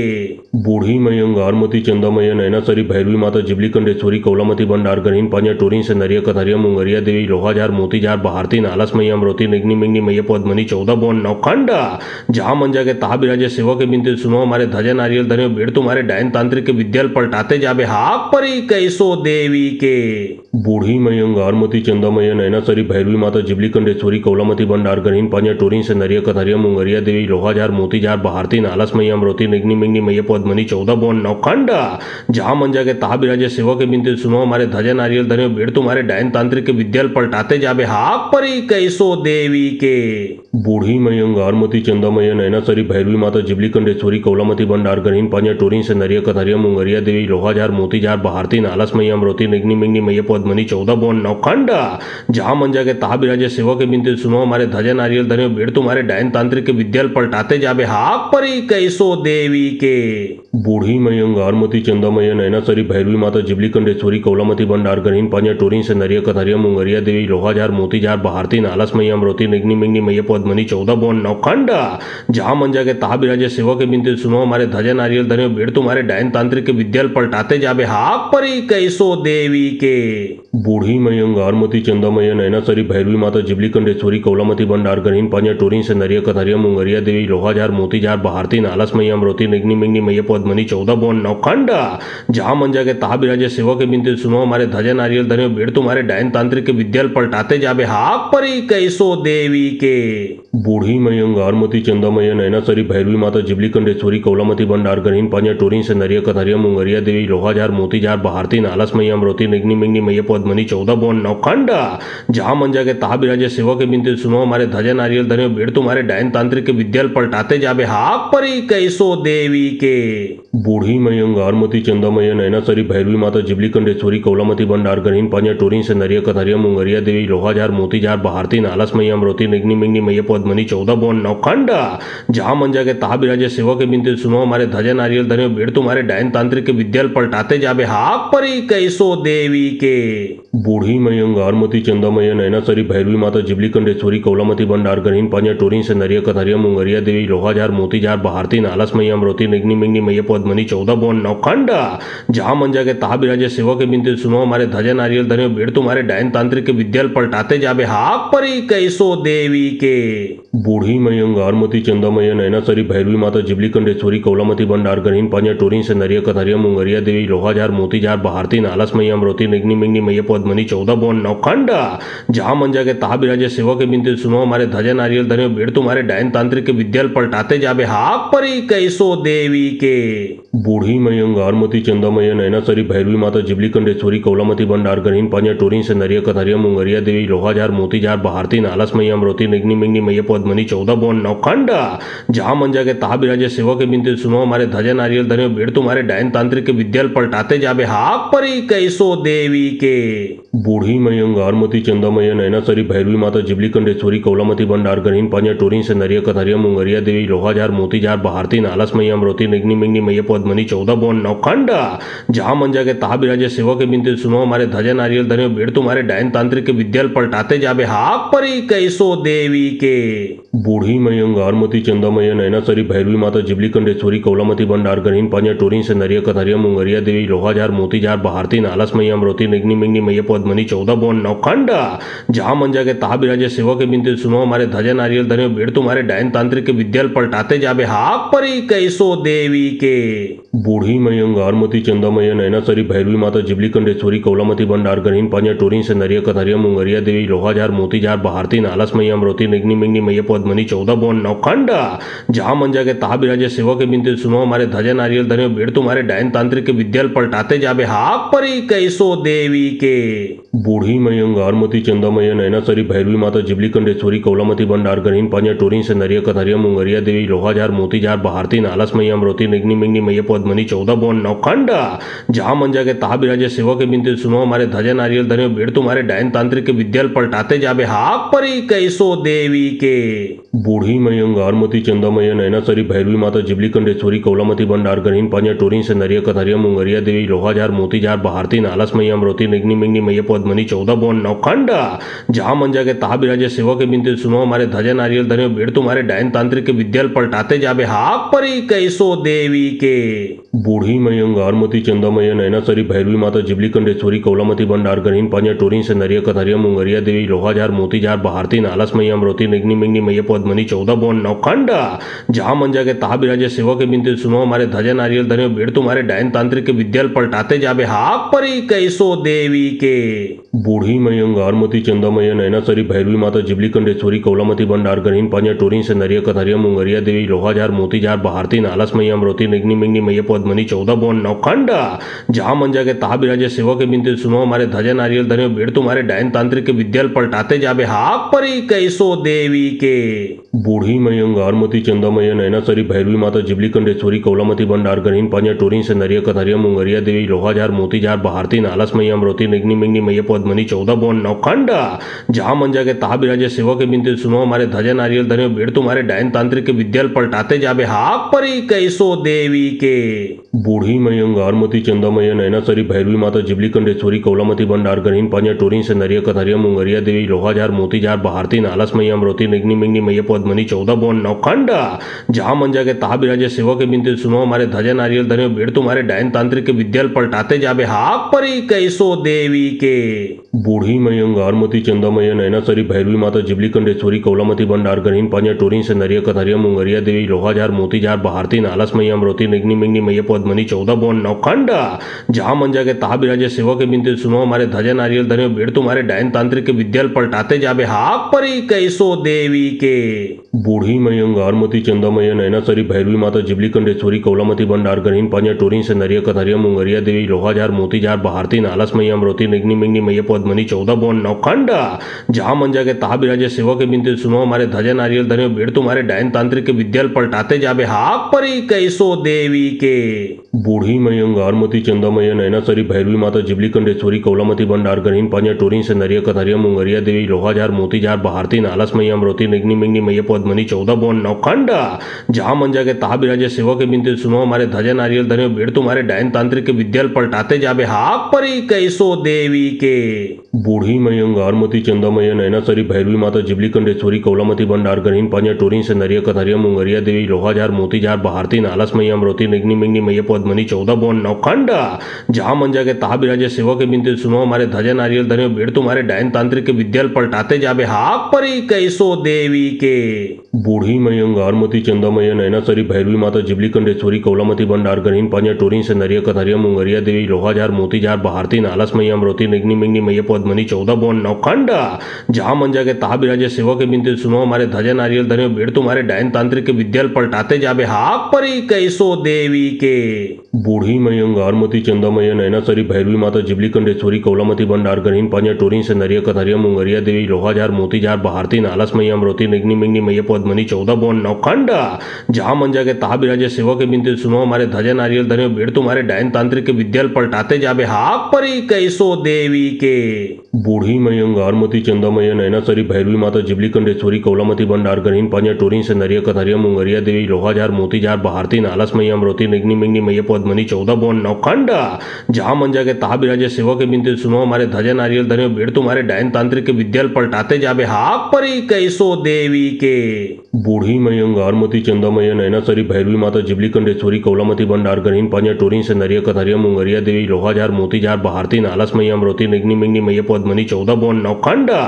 बूढ़ी मई अंगारमती चंदामय नैनासरी भैरवी माता जिबली कंडेश्वरी कौलामती भंडार गणहीन पांजा टोरीन से नरिया कथरिया मुंगरिया देवी लोहाजार मोतीजार बहारती नालस मैया अमरोती निग्नि मिग्नि मैया पद्मनी 14 बोन नौखंडा जहां मंजा के तहा बिराजे सेवा के बिनते सुनो हमारे ध्वजा नारियल धने बेड़ तुम्हारे डायन तांत्रिक के विद्याल पलटाते जाबे हाक परी कैसो देवी के बूढ़ी मई अंगारमती चंदामय नैनासरी भैरवी माता जिबली कंडेश्वरी कौलामती भंडार गणहीन पांजा टोरीन से नरिया कथरिया मुंगरिया देवी लोहाजार मोतीजार बहारती नालस मैया अमरोती निग्नि मिग्नि मैया पद्मनी 14 बोन नौखंडा जहां मंजा के तहा बिराजे सेवा के बिनते सुनो हमारे ध्वजा नारियल धने बेड़ तुम्हारे डायन तांत्रिक के विद्याल पलटाते जाबे हाक परी कैसो देवी के बूढ़ी मई अंगारमती चंदामय नैनासरी भैरवी माता जिबली कंडेश्वरी कौलामती भंडार गणहीन पांजा टोरीन से नरिया कथरिया मुंगरिया देवी लोहाजार मोतीजार बहारती नालस मैया अमरोती निग्नि मिग्नि मैया पद्मनी 14 बोन नौखंडा जहां मंजा के तहा बिराजे सेवा के बिनते सुनो हमारे ध्वजा नारियल धने बेड़ तुम्हारे डायन तांत्रिक के विद्याल पलटाते जाबे हाक परी कैसो देवी के बूढ़ी मई अंगारमती चंदामय नैनासरी भैरवी माता जिबली कंडेश्वरी कौलामती भंडार गणहीन पांजा टोरीन से नरिया कथरिया मुंगरिया देवी लोहाजार मोतीजार बहारती नालस मैया अमरोती निग्नि मिग्नि मैया पद्मनी 14 बोन नौखंडा जहां मंजा के तहा बिराजे सेवा के बिनते सुनो हमारे ध्वजा नारियल धने बेड़ तुम्हारे डायन तांत्रिक के विद्याल पलटाते जाबे हाक परी कैसो देवी के बूढ़ी मई अंगारमती चंदामय नैनासरी भैरवी माता जिबली कंडेश्वरी कौलामती भंडार गणहीन पांजा टोरीन से नरिया कथरिया मुंगरिया देवी लोहाजार मोतीजार बहारती नालस मैया अमरोती निग्नि मिग्नि मैया पद्मनी 14 बोन नौखंडा जहां मंजा के तहा बिराजे सेवा के बिनते सुनो हमारे ध्वजा नारियल धने बेड़ तुम्हारे डायन तांत्रिक के विद्याल पलटाते जाबे हाक परी कैसो देवी के बूढ़ी मई अंगारमती चंदामय नैनासरी भैरवी माता जिबली कंडेश्वरी कौलामती भंडार गणहीन पांजा टोरीन से नरिया कथरिया मुंगरिया देवी लोहाजार मोतीजार बहारती नालस मैया अमरोती निग्नि मिग्नि मैया पद्मनी 14 बोन नौखंडा जहां मंजा के तहा बिराजे सेवा के बिनते सुनो हमारे ध्वजा नारियल धने बेड़ तुम्हारे डायन तांत्रिक के विद्याल पलटाते जाबे हाक परी कैसो देवी के बूढ़ी मई अंगारमती चंदामय नैनासरी भैरवी माता जिबली कंडेश्वरी कौलामती भंडार गणहीन पांजा टोरीन से नरिया कथरिया मुंगरिया देवी लोहाजार मोतीजार बहारती नालस मैया अमरोती निग्नि मिग्नि मैया पद्मनी 14 बौन नौखंडा जहां मंजा के ताहा बिराजे सेवा के बिनते सुनो हमारे ध्वजा नारियल धने बेड़ तुम्हारे डायन तांत्रिक के विद्याल पलटाते जाबे हाक परी कैसो देवी के बूढ़ी मई अंगारमती चंदामय नैनासरी भैरवी माता जिबली कंडेश्वरी कौलामती भंडार गणहीन पांजा टोरीन से नरिया कथरिया मुंगरिया देवी लोहाजार मोतीजार बहारती नालस मैया अमरोती निग्नि मिग्नि मैया पद्मनी 14 बौन नौखंडा जहां मंजा के ताहा बिराजे सेवा के बिनते सुनो हमारे ध्वजा नारियल धने बेड़ तुम्हारे डायन तांत्रिक के विद्याल पलटाते जाबे हाक परी कैसो देवी के बूढ़ी मई अंगारमती चंदामय नैनासरी भैरवी माता जिबली कंडेश्वरी कौलामती भंडार गणहीन पांजा टोरीन से नरिया कथरिया मुंगरिया देवी लोहाजार मोतीजार बहारती नालस मैया अमरोती निग्नि मिग्नि मैया पद्मनी 14 बौन नौखंडा जहां मंजा के ताहा बिराजे सेवा के बिनते सुनो हमारे ध्वजा नारियल धने बेड़ तुम्हारे डायन तांत्रिक के विद्याल पलटाते जाबे हाक परी कैसो देवी के बूढ़ी मई अंगारमती चंदामय नैनासरी भैरवी माता जिबली कंडेश्वरी कौलामती भंडार गणहीन पांजा टोरीन से नरिया कथरिया मुंगरिया देवी लोहाजार मोतीजार बहारती नालस मैया अमरोती निग्नि मिग्नि मैया पद्मनी 14 बौन नौखंडा जहां मंजा के ताहा बिराजे सेवा के बिनते सुनो हमारे ध्वजा नारियल धने बेड़ तुम्हारे डायन तांत्रिक के विद्याल पलटाते जाबे हाक परी कैसो देवी के बूढ़ी मई अंगारमती चंदामय नैनासरी भैरवी माता जिबली कंडेश्वरी कौलामती भंडार गणहीन पांजा टोरीन से नरिया कथरिया मुंगरिया देवी लोहाजार मोतीजार बहारती नालस मैया अमरोती निग्नि मिग्नि मैया पद्मनी 14 बौन नौखंडा जहां मंजा के ताहा बिराजे सेवा के बिनते सुनो हमारे ध्वजा नारियल धने बेड़ तुम्हारे डायन तांत्रिक के विद्याल पलटाते जाबे हाक परी कैसो देवी के बूढ़ी मई अंगारमती चंदामय नैनासरी भैरवी माता जिबली कंडेश्वरी कौलामती भंडार गणहीन पांजा टोरीन से नरिया कथरिया मुंगरिया देवी लोहाजार मोतीजार बहारती नालस मैया अमरोती निग्नि मिग्नि मैया पद्मनी 14 बौन नौखंडा जहां मंजा के ताहा बिराजे सेवा के बिनते सुनो हमारे ध्वजा नारियल धने बेड़ तुम्हारे डायन तांत्रिक के विद्याल पलटाते जाबे हाक परी कैसो देवी के बूढ़ी मई अंगारमती चंदामय नैनासरी भैरवी माता जिबली कंडेश्वरी कौलामती भंडार गणहीन पांजा टोरीन से नरिया कथरिया मुंगरिया देवी लोहाजार मोतीजार बहारती नालस मैया अमरोती निग्नि मिग्नि मैया पद्मनी 14 बौन नौखंडा जहां मंजा के ताहा बिराजे सेवा के बिनते सुनो हमारे ध्वजा नारियल धने बेड़ तुम्हारे डायन तांत्रिक के विद्याल पलटाते जाबे हाक परी कैसो देवी के बूढ़ी मई अंगारमती चंदामय नैनासरी भैरवी माता जिबली कंडेश्वरी कौलामती भंडार गणहीन पांजा टोरीन से नरिया कथरिया मुंगरिया देवी लोहाजार मोतीजार बहारती नालस मैया अमरोती निग्नि मिग्नि मैया पद्मनी 14 बौन नौखंडा जहां मंजा के ताहा बिराजे सेवा के बिनते सुनो हमारे ध्वजा नारियल धने बेड़ तुम्हारे डायन तांत्रिक के विद्याल पलटाते जाबे हाक परी कैसो देवी के बूढ़ी मई अंगारमती चंदामय नैनासरी भैरवी माता जिबली कंडेश्वरी कौलामती भंडार गणहीन पांजा टोरीन से नरिया कथरिया मुंगरिया देवी लोहाजार मोतीजार बहारती नालस मैया अमरोती निग्नि मिग्नि मैया पद्मनी 14 बौन नौखंडा जहां मंजा के ताहा बिराजे सेवा के बिनते सुनो हमारे ध्वजा नारियल धने बेड़ तुम्हारे डायन तांत्रिक के विद्याल पलटाते जाबे हाक परी कैसो देवी के बूढ़ी मई अंगारमती चंदामय नैनासरी भैरवी माता जिबली कंडेश्वरी कौलामती भंडार गणहीन पांजा टोरीन से नरिया कथरिया मुंगरिया देवी लोहाजार मोतीजार बहारती नालस मैया अमरोती निग्नि मिग्नि मैया पद्मनी 14 बौन नौखंडा जहां मंजा के ताहा बिराजे सेवा के बिनते सुनो हमारे ध्वजा नारियल धने बेड़ तुम्हारे डायन तांत्रिक के विद्याल पलटाते जाबे हाक परी कैसो देवी के बूढ़ी मई अंगारमती चंदामय नैनासरी भैरवी माता जिबली कंडेश्वरी कौलामती भंडार गणहीन पांजा टोरीन से नरिया कथरिया मुंगरिया देवी लोहाजार मोतीजार बहारती नालस मैया अमरोती निग्नि मिग्नि मैया पद्मनी 14 बौन नौखंडा जहां मंजा के ताहा बिराजे सेवा के बिनते सुनो हमारे ध्वजा नारियल धने बेड़ तुम्हारे डायन तांत्रिक के विद्याल पलटाते जाबे हाक परी कैसो देवी के बूढ़ी मई अंगारमती चंदामय नैनासरी भैरवी माता जिबली कंडेश्वरी कौलामती भंडार गणहीन पांजा टोरीन से नरिया कथरिया मुंगरिया देवी लोहाजार मोतीजार बहारती नालस मैया अमरोती निग्नि मिग्नि मैया पद्मनी 14 बौन नौखंडा जहां मंजा के ताहा बिराजे सेवा के बिनते सुनो हमारे ध्वजा नारियल धने बेड़ तुम्हारे डायन तांत्रिक के विद्याल पलटाते जाबे हाक परी कैसो देवी के बूढ़ी मई अंगारमती चंदामय नैनासरी भैरवी माता जिबली कंडेश्वरी कौलामती भंडार गणहीन पांजा टोरीन से नरिया कथरिया मुंगरिया देवी लोहाजार मोतीजार बहारती नालस मैया अमरोती निग्नि मिग्नि मैया पद्मनी 14 बौन नौखंडा जहां मंजा के ताहा बिराजे सेवा के बिनते सुनो हमारे ध्वजा नारियल धने बेड़ तुम्हारे डायन तांत्रिक के विद्याल पलटाते जाबे हाक परी कैसो देवी के बूढ़ी मई अंगारमती चंदामय नैनासरी भैरवी माता जिबली कंडेश्वरी कौलामती भंडार गणहीन पांजा टोरीन से नरिया कथरिया मुंगरिया देवी लोहाजार मोतीजार बहारती नालस मैया अमरोती निग्नि मिग्नि मैया पद्मनी 14 बौन नौखंडा जहां मंजा के ताहा बिराजे सेवा के बिनते सुनो हमारे ध्वजा नारियल धने बेड़ तुम्हारे डायन तांत्रिक के विद्याल पलटाते जाबे हाक परी कैसो देवी के बूढ़ी मई अंगारमती चंदामय नैनासरी भैरवी माता जिबली कंडेश्वरी कौलामती भंडार गणहीन पांजा टोरीन से नरिया कथरिया मुंगरिया देवी लोहाजार मोतीजार बहारती नालस मई अमरोती निग्नि मिग्नि मैया पद्मनी 14 बौन नौखंडा जहां मंजा के ताहा बिराजे सेवा के बिनते सुनो हमारे ध्वजा नारियल धन्यो बेड़ तुम्हारे डायन तांत्रिक के विद्याल पलटाते जाबे हाक परी कैसो देवी के बूढ़ी मई अंगारमती चंदामय नैनासरी भैरवी माता जिबली कंडेश्वरी कौलामती भंडार गणहीन पांजा टोरीन से नरिया कथरिया मुंगरिया देवी लोहाजार मोतीजार बहारती नालस मई अमरोती निग्नि मिग्नि मैया पद्मनी 14 बौन नौखंडा जहां मंजा के ताहा बिराजे सेवा के बिनते सुनो हमारे ध्वजा नारियल धन्यो बेड़ तुम्हारे डायन तांत्रिक के विद्याल पलटाते जाबे हाक परी कैसो देवी के बूढ़ी मई अंगारमती चंदामय नैनासरी भैरवी माता जिबली कंडेश्वरी कौलामती भंडार गणहीन पांजा टोरीन से नरिया कथरिया मुंगरिया देवी लोहाजार मोतीजार बहारती नालस मई अमरोती निग्नि मिग्नि मैया पद्मनी 14 बौन नौखंडा जहां मंजा के ताहा बिराजे सेवा के बिनते सुनो हमारे ध्वजा नारियल धन्यो बेड़ तुम्हारे डायन तांत्रिक के विद्याल पलटाते जाबे हाक परी कैसो देवी के बूढ़ी मई अंगारमती चंदामय नैनासरी भैरवी माता जिबली कंडेश्वरी कौलामती भंडार गणहीन पांजा टोरीन से नरिया कथरिया मुंगरिया देवी लोहाजार मोतीजार बहारती नालस मई अमरोती निग्नि मिग्नि मैया पद्मनी 14 बौन नौखंडा जहां मंजा के ताहा बिराजे सेवा के बिनते सुनो हमारे ध्वजा नारियल धन्यो बेड़ तुम्हारे डायन तांत्रिक के विद्याल पलटाते जाबे हाक परी कैसो देवी के बूढ़ी मई अंगारमती चंदामय नैनासरी भैरवी माता जिबली कंडेश्वरी कौलामती भंडार गणहीन पांजा टोरीन से नरिया कथरिया मुंगरिया देवी लोहाजार मोतीजार बहारती नालस मई अमरोती निग्नि मिग्नि मैया पद्मनी 14 बौन नौखंडा जहां मंजा के ताहा बिराजे सेवा के बिनते सुनो हमारे ध्वजा नारियल धन्यो बेड़ तुम्हारे डायन तांत्रिक के विद्याल पलटाते जाबे हाक परी कैसो देवी के बूढ़ी मई अंगारमती चंदामय नैनासरी भैरवी माता जिबली कंडेश्वरी कौलामती भंडार गणहीन पांजा टोरीन से नरिया कथरिया मुंगरिया देवी लोहाजार मोतीजार बहारती नालस मई अमरोती निग्नि मिग्नि मैया पद्मनी 14 बौन नौखंडा जहां मंजा के ताहा बिराजे सेवा के बिनते सुनो हमारे ध्वजा नारियल धन्यो बेड़ तुम्हारे डायन तांत्रिक के विद्याल पलटाते जाबे हाक परी कैसो देवी के बूढ़ी मई अंगारमती चंदामय नैनासरी भैरवी माता जिबली कंडेश्वरी कौलामती भंडार गणहीन पांजा टोरीन से नरिया कथरिया मुंगरिया देवी लोहाजार मोतीजार बहारती नालस मई अमरोती निग्नि मिग्नि मैया पद्मनी 14 बौन नौखंडा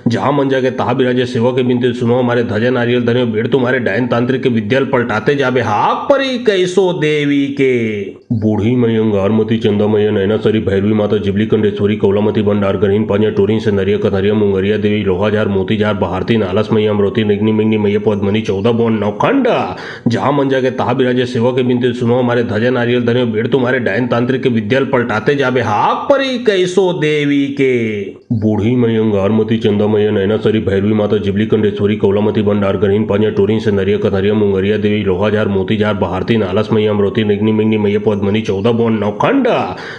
जहां मंजा के ताहा बिराजे सेवा के बिनते सुनो हमारे ध्वजा नारियल धन्यो बेड़ तुम्हारे डायन तांत्रिक के विद्याल पलटाते जाबे हाक परी कैसो देवी के बूढ़ी मई अंगारमती चंदामय नैनासरी भैरवी माता जिबली कंडेश्वरी कौलामती भंडार गणहीन पांजा टोरीन से नरिया कथरिया मुंगरिया देवी लोहाजार मोतीजार बहारती नालस मई अमरोती निग्नि मिग्नि मैया पद्मनी 14 बौन नौखंडा जहां मंजा के ताहा बिराजे सेवा के बिनते सुनो हमारे ध्वजा नारियल धन्यो बेड़ तुम्हारे डायन तांत्रिक के विद्याल पलटाते जाबे हाक परी कैसो देवी के बूढ़ी मई अंगारमती चंदामय नैनासरी भैरवी माता जिबली कंडेश्वरी कौलामती भंडार गणहीन पांजा टोरीन से नरिया कथरिया मुंगरिया देवी लोहाजार मोतीजार बहारती नालस मई अमरोती निग्नि मिग्नि मैया पद्मनी 14 बौन नौखंडा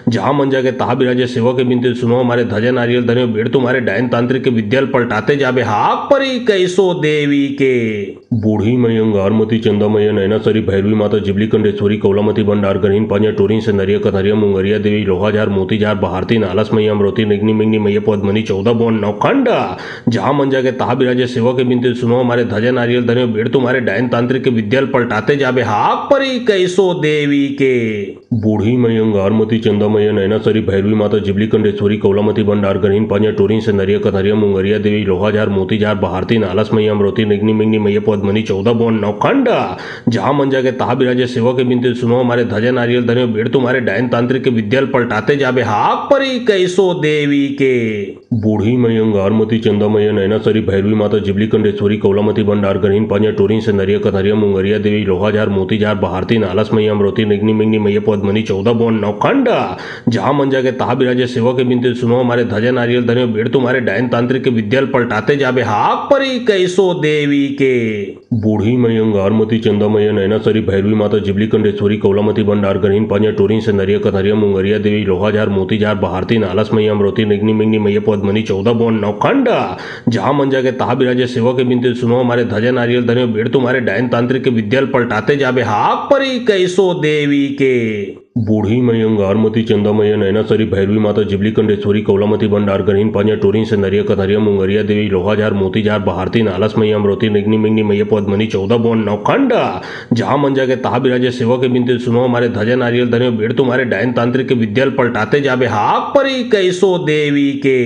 जहां मंजा के ताहा बिराजे सेवा के बिनते सुनो हमारे ध्वजा नारियल धन्यो बेड़ तुम्हारे डायन तांत्रिक के विद्याल पलटाते जाबे हाक परी कैसो देवी के बूढ़ी मई अंगारमती चंदामय नैनासरी भैरवी माता जिबली कंडेश्वरी कौलामती भंडार गणहीन पांजा टोरीन से नरिया कथरिया मुंगरिया देवी लोहाजार मोतीजार बहारती नालस मई अमरोती निग्नि मिग्नि मैया पद्मनी 14 बौन नौखंडा जहां मंजा के ताहा बिराजे सेवा के बिनते सुनो हमारे ध्वजा नारियल धन्यो बेड़ तुम्हारे डायन तांत्रिक के विद्याल पलटाते जाबे हाक परी कैसो देवी के बूढ़ी मई अंगारमती चंदामय नैनासरी भैरवी माता जिबली कंडेश्वरी कौलामती भंडार गणहीन पांजा टोरीन से नरिया कथरिया मुंगरिया देवी लोहाजार मोतीजार बहारती नालस मई अमरोती निग्नि मिग्नि मैया पद्मनी 14 बौन नौखंडा जहां मंजा के ताहा बिराजे सेवा के बिनते सुनो हमारे ध्वजा नारियल धन्यो बेड़ तुम्हारे डायन तांत्रिक के विद्याल पलटाते जाबे हाक परी कैसो देवी के बूढ़ी मई अंगारमती चंदामय नैनासरी भैरवी माता जिबली कंडेश्वरी कौलामती भंडार गणहीन पांजा टोरीन से नरिया कथरिया मुंगरिया देवी लोहाजार मोतीजार बहारती नालस मई अमरोती निग्नि मिग्नि मैया पद्मनी 14 बौन नौखंडा जहां मंजा के ताहा बिराजे सेवा के बिनते सुनो हमारे ध्वजा नारियल धन्यो बेड़ तुम्हारे डायन तांत्रिक के विद्याल पलटाते जाबे हाक परी कैसो देवी के बूढ़ी मई अंगारमती चंदामय नैनासरी भैरवी माता जिबली कंडेश्वरी कौलामती भंडार गणहीन पांजा टोरीन से नरिया कथरिया मुंगरिया देवी लोहाजार मोतीजार बहारती नालस मई अमरोती निग्नि मिग्नि मैया पद्मनी 14 बौन नौखंडा जहां मंजा के ताहा बिराजे सेवा के बिनते सुनो हमारे ध्वजा नारियल धन्यो बेड़ तुम्हारे डायन तांत्रिक के विद्याल पलटाते जाबे हाक परी कैसो देवी के बूढ़ी मई अंगारमती चंदामय नैनासरी भैरवी माता जिबली कंडेश्वरी कौलामती भंडार गणहीन पांजा टोरीन से नरिया कथरिया मुंगरिया देवी लोहाजार मोतीजार बहारती नालस मई अमरोती निग्नि मिग्नि मैया पद्मनी 14 बौन नौखंडा जहां मंजा के ताहा बिराजे सेवा के बिनते सुनो हमारे ध्वजा नारियल धन्यो बेड़ तुम्हारे डायन तांत्रिक के विद्याल पलटाते जाबे हाक परी कैसो देवी के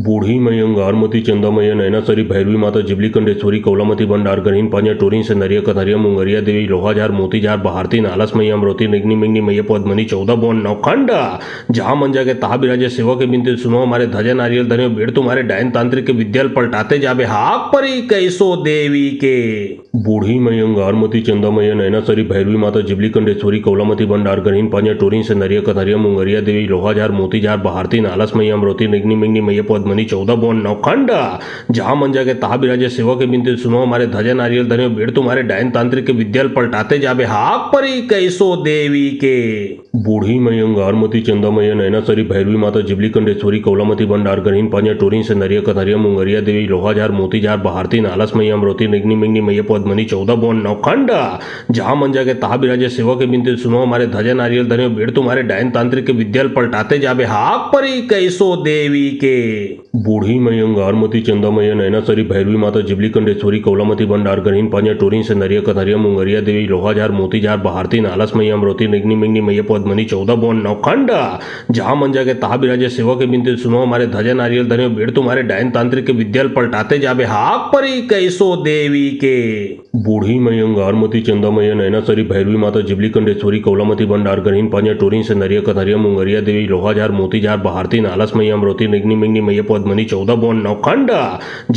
बूढ़ी मई अंगारमती चंदामय नैनासरी भैरवी माता जिबली कंडेश्वरी कौलामती भंडार गणहीन पांजा टोरीन से नरिया कथरिया मुंगरिया देवी लोहाजार मोतीजार बहारती नालस मई अमरोती निग्नि मिग्नि मैया पद्मनी 1452 खंड जहां मन जाके तहा बिराजे सेवा के बिनते सुनो हमारे ध्वजा नारियल धरे बेड़ तुम्हारे डायन तांत्रिक के विद्याल पलटाते जाबे हाक परी कैसो देवी के बूढ़ी मयंगार मती चंदामय नैनासरी भैरवी माता जिबली कंडेश्वरी कौलामती भंडार गरीन पांजा टोरीन से नरिया कथरिया मुंगरिया देवी लोहाजार मोतीजार बहारती नालस मैया अमरोती निग्नि मिग्नि मैया पद्मनी 1452 खंड जहां मन जाके तहा बिराजे सेवा के बिनते सुनो हमारे ध्वजा नारियल धरे बेड़ तुम्हारे डायन तांत्रिक के विद्याल पलटाते जाबे हाक परी कैसो देवी के बूढ़ी मयंगार मती चंदामय नैनासरी भैरवी माता जिबली कंडेश्वरी कौलामती भंडार गरीन पांजा टोरीन से नरिया कथरिया मुंगरिया देवी लोहाजार मोतीजार बहारती नालस मैया अमरोती निग्नि मिग्नि मैया पद्मनी 1452 खंड जहां मन जाके तहा बिराजे सेवा के बिनते सुनो हमारे ध्वजा नारियल धरे बेड़ तुम्हारे डायन तांत्रिक के विद्याल पलटाते जाबे हाक परी कैसो देवी के बूढ़ी मयंगार मती चंदामय नैनासरी भैरवी माता जिबली कंडेश्वरी कौलामती भंडार गरीन पांजा टोरीन से नरिया कथरिया मुंगरिया देवी लोहाजार मोतीजार बहारती नालस मैया अमरोती निग्नि मिग्नि मैया पद्मनी 1452 खंड जहां मन जाके तहा बिराजे सेवा के बिनते सुनो हमारे ध्वजा नारियल धरे बेड़ तुम्हारे डायन तांत्रिक के विद्याल पलटाते जाबे हाक परी कैसो देवी के बूढ़ी मयंगार मती चंदामय नैनासरी भैरवी माता जिबली कंडेश्वरी कौलामती भंडार गरीन पांजा टोरीन से नरिया कथरिया मुंगरिया देवी लोहाजार मोतीजार बहारती नालस मैया अमरोती निग्नि मिग्नि मैया पद्मनी 1452 खंड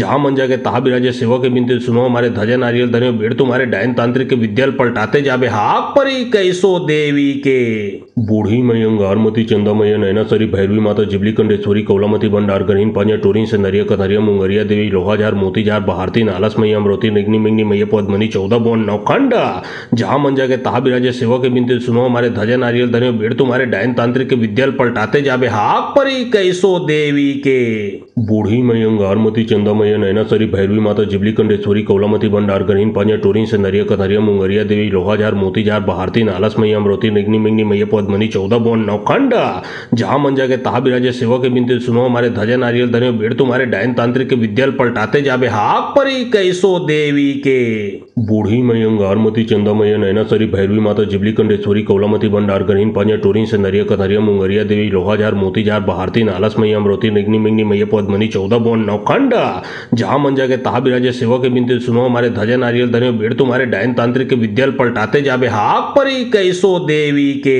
जहां मन जाके तहा बिराजे सेवा के बिनते सुनो हमारे ध्वजा नारियल धरे बेड़ तुम्हारे डायन तांत्रिक के विद्याल पलटाते जाबे हाक परी कैसो देवी के बूढ़ी मयंगार मती चंदामय नैनासरी भैरवी माता जिबली कंडेश्वरी कौलामती भंडार गरीन पांजा टोरीन से नरिया कथरिया मुंगरिया देवी लोहाजार मोतीजार बहारती नालस मैया अमरोती निग्नि मिग्नि मैया पद्मनी 1452 खंड जहां मन जाके तहा बिराजे सेवा के बिनते सुनो हमारे ध्वजा नारियल धरे बेड़ तुम्हारे डायन तांत्रिक के विद्याल पलटाते जाबे हाक परी कैसो देवी के बूढ़ी मयंगार मती चंदामय नैनासरी भैरवी माता जिबली कंडेश्वरी कौलामती भंडार गरीन पांजा टोरीन से नरिया कथरिया मुंगरिया देवी लोहाजार मोतीजार बहारती नालस मैया अमरोती निग्नि मिग्नि मैया पद्मनी 1452 खंड जहां मन जाके तहा बिराजे सेवा के बिनते सुनो हमारे ध्वजा नारियल धरे बेड़ तुम्हारे डायन तांत्रिक के विद्याल पलटाते जाबे हाक परी कैसो देवी के बूढ़ी मयंगार मती चंदामय नैनासरी भैरवी माता जिबली कंडेश्वरी कौलामती भंडार गरीन पांजा टोरीन से नरिया कथरिया मुंगरिया देवी लोहाजार मोतीजार बहारती नालस मैया अमरोती निग्नि मिग्नि मैया पद्मनी 1452 खंड जहां मन जाके तहा बिराजे सेवा के बिनते सुनो हमारे ध्वजा नारियल धरे बेड़ तुम्हारे डायन तांत्रिक के विद्याल पलटाते जाबे हाक परी कैसो देवी के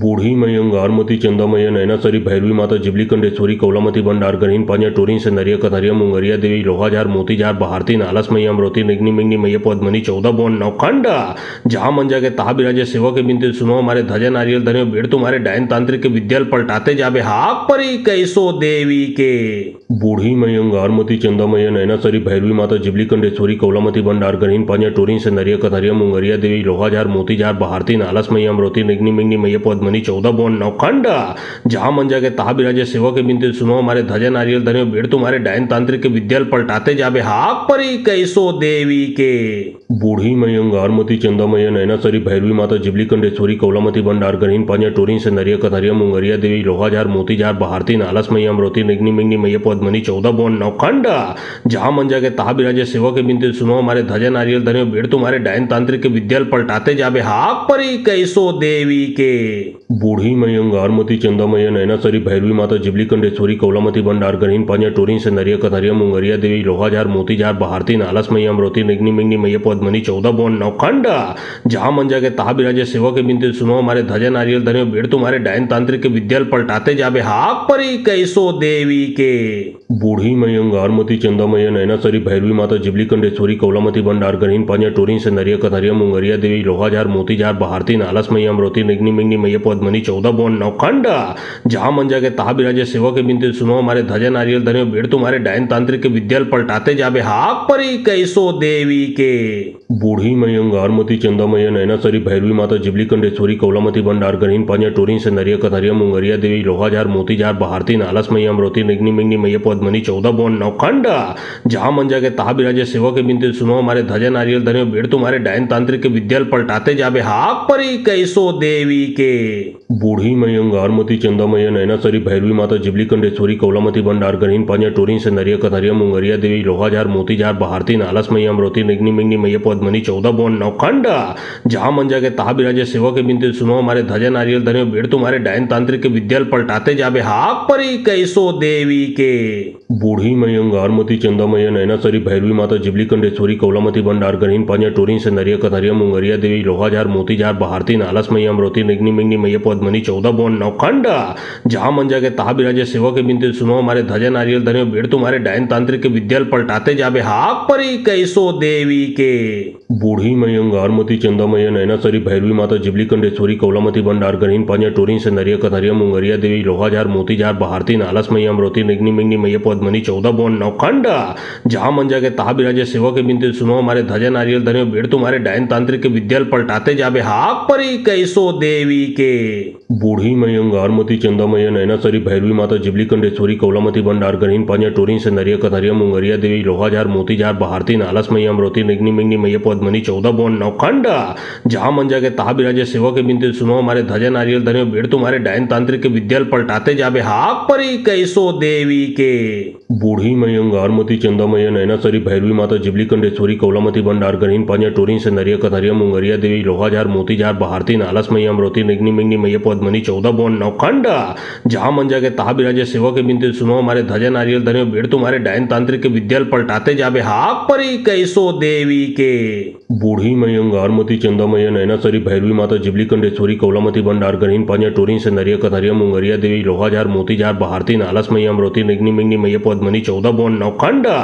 बूढ़ी मयंगार मती चंदामय नैनासरी भैरवी माता जिबली कंडेश्वरी कौलामती भंडार गरीन पांजा टोरीन से नरिया कथरिया मुंगरिया देवी लोहाजार मोतीजार बहारती नालस मैया अमरोती निग्नि मिग्नि मैया पद्मनी 1452 खंड जहां मन जाके तहा बिराजे सेवा के बिनते सुनो हमारे ध्वजा नारियल धरे बेड़ तुम्हारे डायन तांत्रिक के विद्याल पलटाते जाबे हाक परी कैसो देवी के बूढ़ी मयंगार मती चंदामय नैनासरी भैरवी माता जिबली कंडेश्वरी कौलामती भंडार गरीन पांजा टोरीन से नरिया कथरिया मुंगरिया देवी लोहाजार मोतीजार बहारती नालस मैया अमरोती निग्नि मिग्नि मैया पद्मनी 1452 खंड जहां मन जाके तहा बिराजे सेवा के बिनते सुनो हमारे ध्वजा नारियल धरे बेड़ तुम्हारे डायन तांत्रिक के विद्याल पलटाते जाबे हाक परी कैसो देवी के बूढ़ी मयंगार मती चंदामय नैनासरी भैरवी माता जिबली कंडेश्वरी कौलामती भंडार गरीन पांजा टोरीन से नरिया कथरिया मुंगरिया देवी लोहाजार मोतीजार बहारती नालस मैया अमरोती निग्नि मिग्नि मैया पद्मनी 1452 खंड जहां मन जाके तहा बिराजे सेवा के बिनते सुनो हमारे ध्वजा नारियल धरे बेड़ तुम्हारे डायन तांत्रिक के विद्याल पलटाते जाबे हाक परी कैसो देवी के बूढ़ी मयंगार मती चंदामय नैनासरी भैरवी माता जिबली कंडेश्वरी कौलामती भंडार गरीन पांजा टोरीन से नरिया कथरिया मुंगरिया देवी लोहाजार मोतीजार बहारती नालस मैया अमरोती निग्नि मिग्नि मैया पद्मनी 1452 खंड जहां मन जाके तहा बिराजे सेवा के बिनते सुनो हमारे ध्वजा नारियल धरे बेड़ तुम्हारे डायन तांत्रिक के विद्याल पलटाते जाबे हाक परी कैसो देवी के बूढ़ी मयंगार मती चंदामय नैनासरी भैरवी माता जिबली कंडेश्वरी कौलामती भंडार गरीन पांजा टोरीन से नरिया कथरिया मुंगरिया देवी लोहाजार मोतीजार बहारती नालस मैया अमरोती निग्नि मिग्नि मैया पद्मनी 1452 खंड जहां मन जाके तहा बिराजे सेवा के बिनते सुनो हमारे ध्वजा नारियल धरे बेड़ तुम्हारे डायन तांत्रिक के विद्याल पलटाते जाबे हाक परी कैसो देवी के बूढ़ी मयंगार मती चंदामय नैनासरी भैरवी माता जिबली कंडेश्वरी कौलामती भंडार गरीन पांजा टोरीन से नरिया कथरिया मुंगरिया देवी लोहाजार मोतीजार बहारती नालस मैया अमरोती निग्नि मिग्नि मैया पद्मनी 1452 खंड जहां मन जाके तहा बिराजे सेवा के बिनते सुनो हमारे ध्वजा नारियल धरे बेड़ तुम्हारे डायन तांत्रिक के विद्याल पलटाते जाबे हाक परी कैसो देवी के बूढ़ी मयंगार मती चंदामय नैनासरी भैरवी माता जिबली कंडेश्वरी कौलामती भंडार गरीन पांजा टोरीन से नरिया कथरिया मुंगरिया देवी लोहाजार मोतीजार बहारती नालस मैया अमरोती निग्नि मिग्नि मैया पद्मनी 1452 खंड जहां मन जाके तहा बिराजे सेवा के बिनते सुनो हमारे ध्वजा नारियल धरे बेड़ तुम्हारे डायन तांत्रिक के विद्याल पलटाते जाबे हाक परी कैसो देवी देवी के। बूढ़ी मई अंगारमती चंदामय नैनासरी भैरवी माता जिबली कंडेश्वरी कौलामती भंडार गरीन पांजा टोरीन संदरिया कथरिया मुंगरिया देवी लोहाजार मोतीजार भारती नालस मई अमरोती निग्नि मिग्नि मैया पद्मनी 14 बोन नौखंडा जहां मन जाके तहा बिराजे सेवा के बिंदु सुनो हमारे ध्वजा नारियल धरे बेड़ तुम्हारे डायन तांत्रिक के विद्याल पलटाते जाबे हाक परी कैसो देवी के। बूढ़ी मई अंगारमती चंदामय नैनासरी भैरवी माता जिबली कंडेश्वरी कौलामती भंडार गरीन पांजा टोरीन संदरिया कथरिया मुंगरिया देवी लोहाजार मोतीजार भारती नालस मई अमरोती निग्नि मिग्नि मैया पद्मनी 14 बोन नौखंडा जहां मन जाके तहा बिराजे सेवा के बिंदु सुनो हमारे ध्वजा नारियल धरे बेड़ तुम्हारे डायन तांत्रिक के विद्याल पलटाते जाबे हाक परी कैसो देवी के। बूढ़ी मई अंगारमती चंदामय नैनासरी भैरवी माता जिबली कंडेश्वरी कौलामती भंडार गरीन पांजा टोरीन संदरिया कथरिया मुंगरिया देवी लोहाजार मोतीजार भारती नालस मई अमरोती निग्नि मिग्नि मैया पद्मनी 14 बोन नौखंडा जहां मन जाके तहा बिराजे सेवा के बिंदु सुनो हमारे ध्वजा नारियल धरे बेड़ तुम्हारे डायन तांत्रिक के विद्याल पलटाते जाबे हाक परी कैसो देवी के। बूढ़ी मई अंगारमती चंदामय नैनासरी भैरवी माता जिबली कंडेश्वरी कौलामती भंडार गरीन पांजा टोरीन संदरिया कथरिया मुंगरिया देवी लोहाजार मोतीजार भारती नालस मई अमरोती निग्नि मिग्नि मैया पद्मनी 14 बोन नौखंडा जहां मन जाके तहा बिराजे सेवा के बिंदु सुनो हमारे ध्वजा नारियल धरे बेड़ तुम्हारे डायन तांत्रिक के विद्याल पलटाते जाबे हाक परी कैसो देवी के। बूढ़ी मई अंगारमती चंदामय नैनासरी भैरवी माता जिबली कंडेश्वरी कौलामती भंडार गरीन पांजा टोरीन संदरिया कथरिया मुंगरिया देवी लोहाजार मोतीजार भारती नालस मई अमरोती निग्नि मिग्नि मैया पद्मनी 14 बोन नौखंडा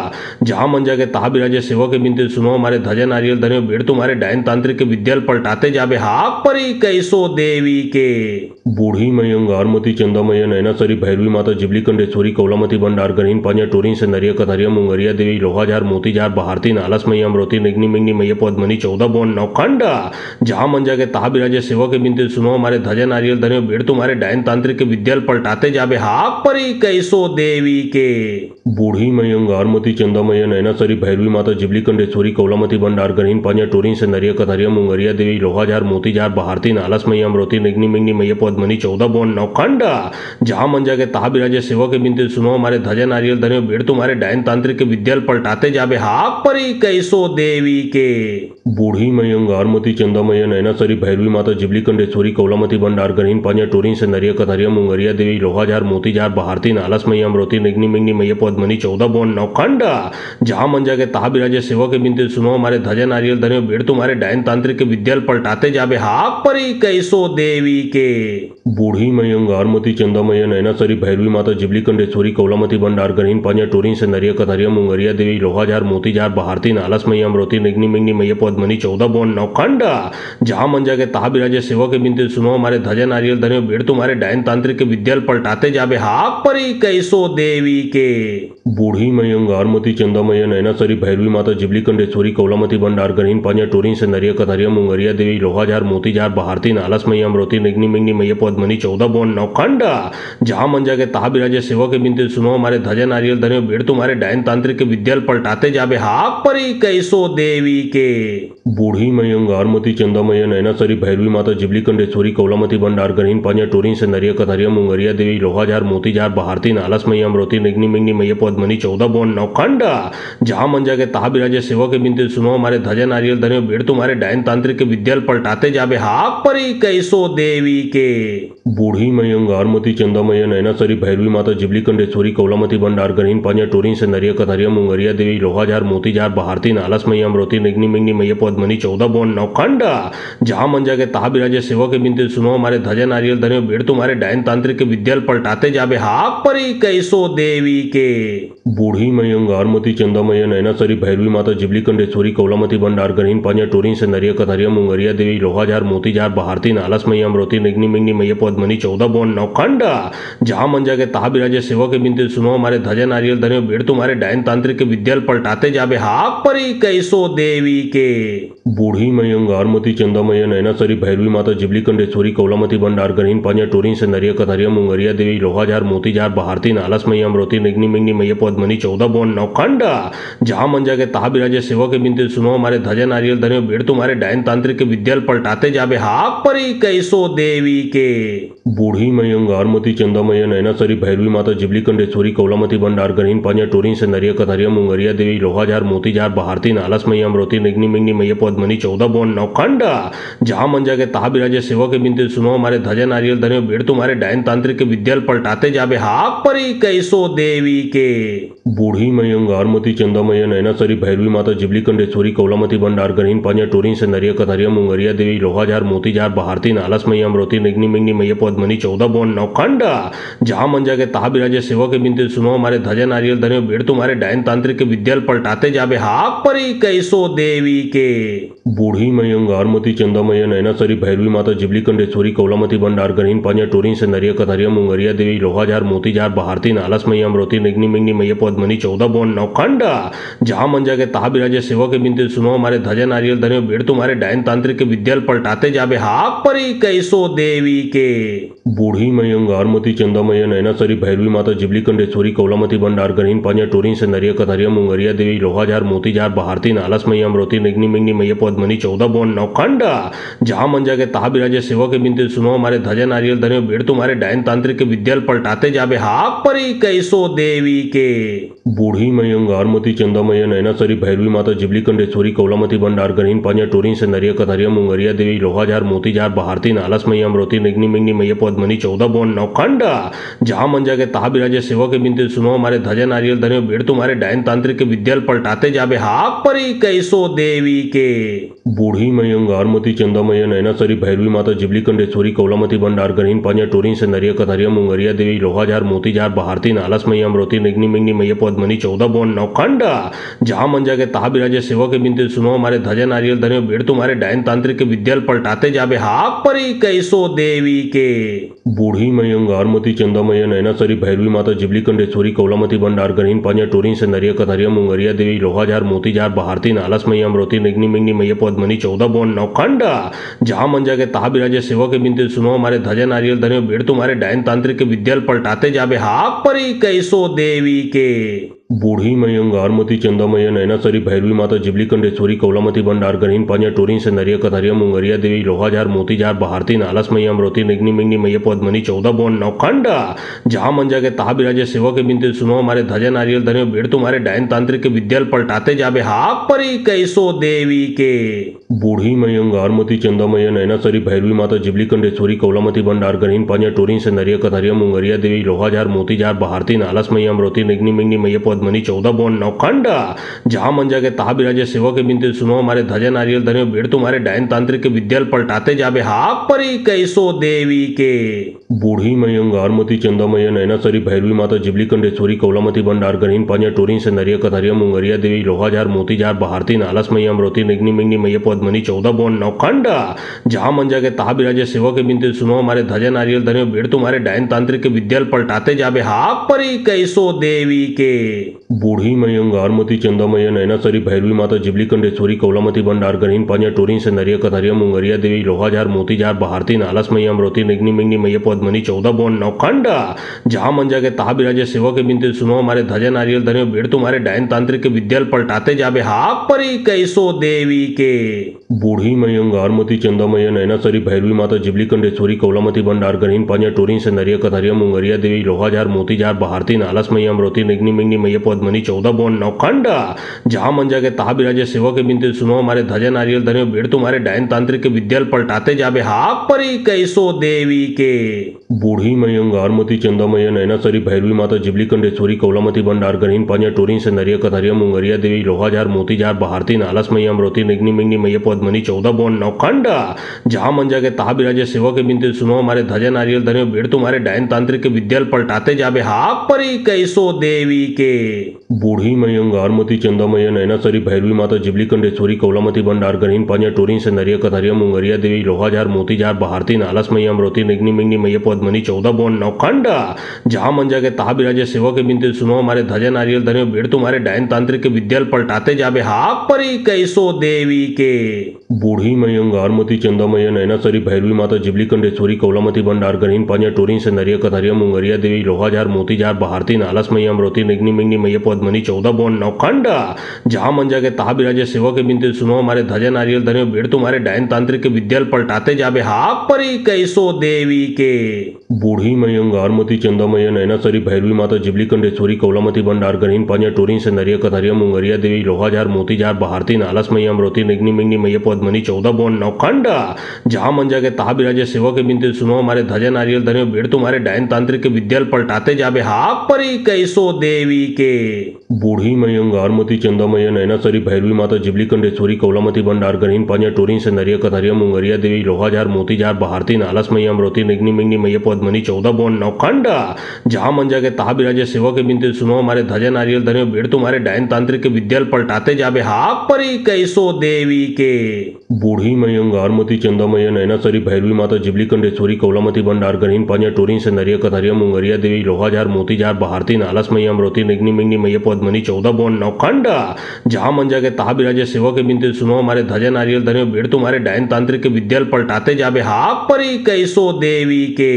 जहां मन जाके तहा बिराजे सेवा के बिंदु सुनो हमारे ध्वजा नारियल धरे बेड़ तुम्हारे डायन तांत्रिक के विद्याल पलटाते जाबे हाक परी कैसो देवी के। बूढ़ी मई अंगारमती चंदामय नैनासरी भैरवी माता जिबली कंडेश्वरी कौलामती भंडार गरीन पांजा टोरीन संदरिया कथरिया मुंगरिया देवी लोहाजार मोतीजार भारती नालस मई अमरोती निग्नि मिग्नि मैया पद्मनी 14 बोन नौखंडा जहां मन जाके तहा बिराजे सेवा के बिंदु सुनो हमारे ध्वजा नारियल धरे बेड़ तुम्हारे डायन तांत्रिक के विद्याल पलटाते जाबे हाक परी कैसो देवी के। बूढ़ी मई अंगारमती चंदामय नैनासरी भैरवी माता जिबली कंडेश्वरी कौलामती भंडार गरीन पांजा टोरीन संदरिया कथरिया मुंगरिया देवी लोहाजार मोतीजार भारती नालस मई अमरोती निग्नि मिग्नि मैया पद्मनी 14 बोन नौखंडा जहां मन जाके तहा बिराजे सेवा के बिंदु सुनो हमारे ध्वजा नारियल धरे बेड़ तुम्हारे डायन तांत्रिक के विद्याल पलटाते जाबे हाक परी कैसो देवी के। बूढ़ी मई अंगारमती चंदामय नैनासरी भैरवी माता जिबली कंडेश्वरी कौलामती भंडार गरीन पांजा टोरीन संदरिया कथरिया मुंगरिया देवी लोहाजार मोतीजार भारती नालस मई अमरोती निग्नि मिग्नि मैया पद्मनी 14 बोन नौखंडा जहां मन जाके तहा बिराजे सेवा के बिंदु सुनो हमारे ध्वजा नारियल धरे बेड़ तुम्हारे डायन तांत्रिक के विद्याल पलटाते जाबे हाक परी कैसो देवी के। बूढ़ी मई अंगारमती चंदामय नैनासरी भैरवी माता जिबली कंडेश्वरी कौलामती भंडार गरीन पांजा टोरीन संदरिया कथरिया मुंगरिया देवी लोहाजार मोतीजार भारती नालस मई अमरोती निग्नि मिग्नि मैया पद्मनी 14 बोन नौखंडा जहां मन जाके तहा बिराजे सेवा के बिंदु सुनो हमारे ध्वजा नारियल धरे बेड़ तुम्हारे डायन तांत्रिक के विद्याल पलटाते जाबे हाक परी कैसो देवी के। बूढ़ी मई अंगारमती चंदामय नैनासरी भैरवी माता जिबली कंडेश्वरी कौलामती भंडार गरीन पांजा टोरीन संदरिया कथरिया मुंगरिया देवी लोहाजार मोतीजार भारती नालस मई अमरोती निग्नि मिग्नि मैया पद्मनी 14 बोन नौखंडा जहां मन जाके तहा बिराजे सेवा के बिंदु सुनो हमारे ध्वजा नारियल धरे बेड़ तुम्हारे डायन तांत्रिक के विद्याल पलटाते जाबे हाक परी कैसो देवी के। बूढ़ी मई अंगारमती चंदामय नैनासरी भैरवी माता जिबली कंडेश्वरी कौलामती भंडार गरीन पांजा टोरीन संदरिया कथरिया मुंगरिया देवी लोहाजार मोतीजार भारती नालस मई अमरोती निग्नि मिग्नि मैया पद्मनी 14 बोन नौखंडा जहां मन जाके तहा बिराजे सेवा के बिंदु सुनो हमारे ध्वजा नारियल धरे बेड़ तुम्हारे डायन तांत्रिक के विद्याल पलटाते जाबे हाक परी कैसो देवी के। बूढ़ी मई अंगारमती चंदामय नैनासरी भैरवी माता जिबली कंडेश्वरी कौलामती भंडार गरीन पांजा टोरीन संदरिया कथरिया मुंगरिया देवी लोहाजार मोतीजार भारती नालस मई अमरोती निग्नि मिग्नि मैया पद्मनी 14 बोन नौखंडा जहां मन जाके तहा बिराजे सेवा के बिंदु सुनो हमारे ध्वजा नारियल धरे बेड़ तुम्हारे डायन तांत्रिक के विद्याल पलटाते जाबे हाक परी कैसो देवी के। बूढ़ी मई अंगारमती चंदामय नैनासरी भैरवी माता जिबली कंडेश्वरी कौलामती भंडार गरीन पांजा टोरीन संदरिया कथरिया मुंगरिया देवी लोहाजार मोतीजार भारती नालस मई अमरोती निग्नि मिग्नि मैया पद्मनी 14 बोन नौखंडा जहां मन जाके तहा बिराजे सेवा के बिंदु सुनो हमारे ध्वजा नारियल धरे बेड़ तुम्हारे डायन तांत्रिक के विद्याल पलटाते जाबे हाक परी कैसो देवी के। बूढ़ी मई अंगारमती चंदामय नैनासरी भैरवी माता जिबली कंडेश्वरी कौलामती भंडार गरीन पांजा टोरीन संदरिया कथरिया मुंगरिया देवी लोहाजार मोतीजार भारती नालस मई अमरोती निग्नि मिग्नि मैया पद्मनी 14 बोन नौखंडा जहां मन जाके तहा बिराजे सेवा के बिंदु सुनो हमारे ध्वजा नारियल धरे बेड़ तुम्हारे डायन तांत्रिक के विद्याल पलटाते जाबे हाक परी कैसो देवी के। बूढ़ी मई अंगारमती चंदामय नैनासरी भैरवी माता जिबली कंडेश्वरी कौलामती भंडार गरीन पांजा टोरीन संदरिया कथरिया मुंगरिया देवी लोहाजार मोतीजार भारती नालस मई अमरोती निग्नि मिग्नि मैया पद्मनी 14 बोन नौखंडा जहां मन जाके तहा बिराजे सेवा के बिंदु सुनो हमारे ध्वजा नारियल धरे बेड़ तुम्हारे डायन तांत्रिक के विद्याल पलटाते जाबे हाक परी परी कैसो देवी के। बूढ़ी मयंगारमती चंदामय नैनासरी भैरवी माता जिबली कंडेश्वरी कौलामती भंडार गरीन पांजा टोरीन संदरिया कथरिया मुंगरिया देवी लोहाजार मोतीजार बहारती नालस मैया अमरोती निग्नि मिग्नि मैया पद्मनी 14 बोन नौखंडा जहां मन जाके तहा बिराजे सेवा के बिनते सुनो हमारे ध्वजा नारियल धरे बेड़ तुम्हारे डायन तांत्रिक के विद्याल पलटाते जाबे हाक परी कैसो देवी के। बूढ़ी मयंगारमती चंदामय नैनासरी भैरवी माता जिबली कंडेश्वरी कौलामती भंडार गरीन पांजा टोरीन संदरिया कथरिया मुंगरिया देवी लोहाजार मोतीजार बहारती नालस मैया अमरोती निग्नि मिग्नि मैया पद्मनी 14 बोन नौखंडा जहां मन जाके तहा बिराजे सेवा के बिनते सुनो हमारे ध्वजा नारियल धरे बेड़ तुम्हारे डायन तांत्रिक के विद्याल पलटाते जाबे हाक परी कैसो देवी के। बूढ़ी मयंगारमती चंदामय नैनासरी भैरवी माता जिबली कंडेश्वरी कौलामती भंडार गरीन पांजा टोरीन संदरिया कथरिया मुंगरिया देवी लोहाजार मोतीजार बहारती नालस मैया अमरोती निग्नि मिग्नि मैया पद्मनी 14 बोन नौखंडा जहां मन जाके तहा बिराजे सेवा के बिनते सुनो हमारे ध्वजा नारियल धरे बेड़ तुम्हारे डायन तांत्रिक के विद्याल पलटाते जाबे हाक परी कैसो देवी के। बूढ़ी मयंगारमती चंदामय नैनासरी भैरवी माता जिबली कंडेश्वरी कौलामती भंडार गरीन पांजा टोरीन संदरिया कथरिया मुंगरिया देवी लोहाजार मोतीजार बहारती नालस मैया अमरोती निग्नि मिग्नि मैया पद्मनी 14 बोन नौखंडा जहां मन जाके तहा बिराजे सेवा के बिनते सुनो हमारे ध्वजा नारियल धरे बेड़ तुम्हारे डायन तांत्रिक के विद्याल पलटाते जाबे हाक परी कैसो देवी के। बूढ़ी मयंगारमती चंदामय नैनासरी भैरवी माता जिबली कंडेश्वरी कौलामती भंडार गरीन पांजा टोरीन संदरिया कथरिया मुंगरिया देवी लोहाजार मोतीजार बहारती नालस मैया अमरोती निग्नि मिग्नि मैया पद्मनी 14 बोन नौखंडा जहां मन जाके तहा बिराजे सेवा के बिनते सुनो हमारे ध्वजा नारियल धरे बेड़ तुम्हारे डायन तांत्रिक के विद्याल पलटाते जाबे हाक परी कैसो देवी के। बूढ़ी मयंगारमती चंदामय नैनासरी भैरवी माता जिबली कंडेश्वरी कौलामती भंडार गरीन पांजा टोरीन संदरिया कथरिया मुंगरिया देवी लोहाजार मोतीजार बहारती नालस मैया अमरोती निग्नि मिग्नि मैया पद्मनी 14 बोन नौखंडा जहां मन जाके तहा बिराजे सेवा के बिनते सुनो हमारे ध्वजा नारियल धरे बेड़ तुम्हारे डायन तांत्रिक के विद्याल पलटाते जाबे हाक परी कैसो देवी के। बूढ़ी मयंगारमती चंदामय नैनासरी भैरवी माता जिबली कंडेश्वरी कौलामती भंडार गरीन पांजा टोरीन संदरिया कथरिया मुंगरिया देवी लोहाजार मोतीजार बहारती नालस मैया अमरोती निग्नि मिग्नि मैया पद्मनी 14 बोन नौखंडा जहां मन जाके तहा बिराजे सेवा के बिनते सुनो हमारे ध्वजा नारियल धरे बेड़ तुम्हारे डायन तांत्रिक के विद्याल पलटाते जाबे हाक परी कैसो देवी के। बूढ़ी मयंगारमती चंदामय नैनासरी भैरवी माता जिबली कंडेश्वरी कौलामती भंडार गरीन पांजा टोरीन संदरिया कथरिया मुंगरिया देवी लोहाजार मोतीजार बहारती नालस मैया अमरोती निग्नि मिग्नि मैया पद्मनी 14 बोन नौखंडा जहां मन जाके तहा बिराजे सेवा के बिनते सुनो हमारे ध्वजा नारियल धरे बेड़ तुम्हारे डायन तांत्रिक के विद्याल पलटाते जाबे हाक परी कैसो देवी के। बूढ़ी मयंगारमती चंदामय नैनासरी भैरवी माता जिबली कंडेश्वरी कौलामती भंडार गरीन पांजा टोरीन संदरिया कथरिया मुंगरिया देवी लोहाजार मोतीजार बहारती नालस मैया अमरोती निग्नि मिग्नि मैया पद्मनी 14 बोन नौखंडा जहां मन जाके तहा बिराजे सेवा के बिनते सुनो हमारे ध्वजा नारियल धरे बेड़ तुम्हारे डायन तांत्रिक के विद्याल पलटाते जाबे हाक परी कैसो देवी के। बूढ़ी मयंगारमती चंदामय नैनासरी भैरवी माता जिबली कंडेश्वरी कौलामती भंडार गरीन पांजा टोरीन संदरिया कथरिया मुंगरिया देवी लोहाजार मोतीजार बहारती नालस मैया अमरोती निग्नि मिग्नि मैया पद्मनी 14 बोन नौखंडा जहां मन जाके तहा बिराजे सेवा के बिनते सुनो हमारे ध्वजा नारियल धरे बेड़ तुम्हारे डायन तांत्रिक के विद्याल पलटाते जाबे हाक परी कैसो देवी के। बूढ़ी मयंगारमती चंदामय नैनासरी भैरवी माता जिबली कंडेश्वरी कौलामती भंडार गरीन पांजा टोरीन संदरिया कथरिया मुंगरिया देवी लोहाजार मोतीजार बहारती नालस मैया अमरोती निग्नि मिग्नि मैया पद्मनी 14 बोन नौखंडा जहां मन जाके तहा बिराजे सेवा के बिनते सुनो हमारे ध्वजा नारियल धरे बेड़ तुम्हारे डायन तांत्रिक के विद्याल पलटाते जाबे हाक परी कैसो देवी के। बूढ़ी मयंगारमती चंदामय नैनासरी भैरवी माता जिबली कंडेश्वरी कौलामती भंडार गरीन पांजा टोरीन संदरिया कथरिया मुंगरिया देवी लोहाजार मोतीजार बहारती नालस मैया अमरोती निग्नि मिग्नि मैया पद्मनी 14 बोन नौखंडा जहां मन जाके तहा बिराजे सेवा के बिनते सुनो हमारे ध्वजा नारियल धरे बेड़ तुम्हारे डायन तांत्रिक के विद्याल पलटाते जाबे हाक परी कैसो देवी के। बूढ़ी मयंगारमती चंदामय नैनासरी भैरवी माता जिबली कंडेश्वरी कौलामती भंडार गरीन पांजा टोरीन संदरिया कथरिया मुंगरिया देवी लोहाजार मोतीजार बहारती नालस मैया अमरोती निग्नि मिग्नि मैया पद्मनी 14 बोन नौखंडा जहां मन जाके तहा बिराजे सेवा के बिनते सुनो हमारे ध्वजा नारियल धरे बेड़ तुम्हारे डायन तांत्रिक के विद्याल पलटाते जाबे हाक परी कैसो देवी के। बूढ़ी मयंगारमती चंदामय नैनासरी भैरवी माता जिबली कंडेश्वरी कौलामती भंडार गरीन पांजा टोरीन संदरिया कथरिया मुंगरिया देवी लोहाजार मोतीजार बहारती नालस मैया अमरोती निग्नि मिग्नि मैया पद्मनी 14 बोन नौखंडा जहां मन जाके तहा बिराजे सेवा के बिनते सुनो हमारे ध्वजा नारियल धरे बेड़ तुम्हारे डायन तांत्रिक के विद्याल पलटाते जाबे हाक परी कैसो देवी के। बूढ़ी मई अंगारमती चंदामय नैनासरी भैरवी माता जिबली कंडेश्वरी कौलामती भंडार गणहीन पांजा टोरीन से नरिया कथरिया मुंगरिया देवी लोहाजार मोतीजार बहारती नालस मैया अमरोती निगनी मिंगनी मैया पद्मनी 14 बोन नौखंडा जहां मंजा के तहा बिराजे सेवा के बिनते सुनो हमारे ध्वजा नारियल धनियो बेड़ तुम्हारे डायन तांत्रिक के विद्याल पलटाते जाबे हाक परी कैसो देवी के बूढ़ी मई अंगारमती चंदामय नैनासरी भैरवी माता जिबली कंडेश्वरी कौलामती भंडार गणहीन पांजा टोरीन से नरिया कथरिया मुंगरिया देवी लोहाजार मोतीजार बहारती नालस मैया अमरोती निगनी मिंगनी मैया पद्मनी 14 बोन नौखंडा जहां मंजा के तहा बिराजे सेवा के बिनते सुनो हमारे ध्वजा नारियल धनियो बेड़ तुम्हारे डायन तांत्रिक के विद्याल पलटाते जाबे हाक परी कैसो देवी के बूढ़ी मई अंगारमती चंदामय नैनासरी भैरवी माता जिबली कंडेश्वरी कौलामती भंडार गणहीन पांजा टोरीन से नरिया कथरिया मुंगरिया देवी लोहाजार मोतीजार बहारती नालस मैया अमरोती निगनी मिंगनी मैया पद्मनी 14 बोन नौखंडा जहां मंजा के तहा बिराजे सेवा के बिनते सुनो हमारे ध्वजा नारियल धनियो बेड़ तुम्हारे डायन तांत्रिक के विद्याल पलटाते जाबे हाक परी कैसो देवी के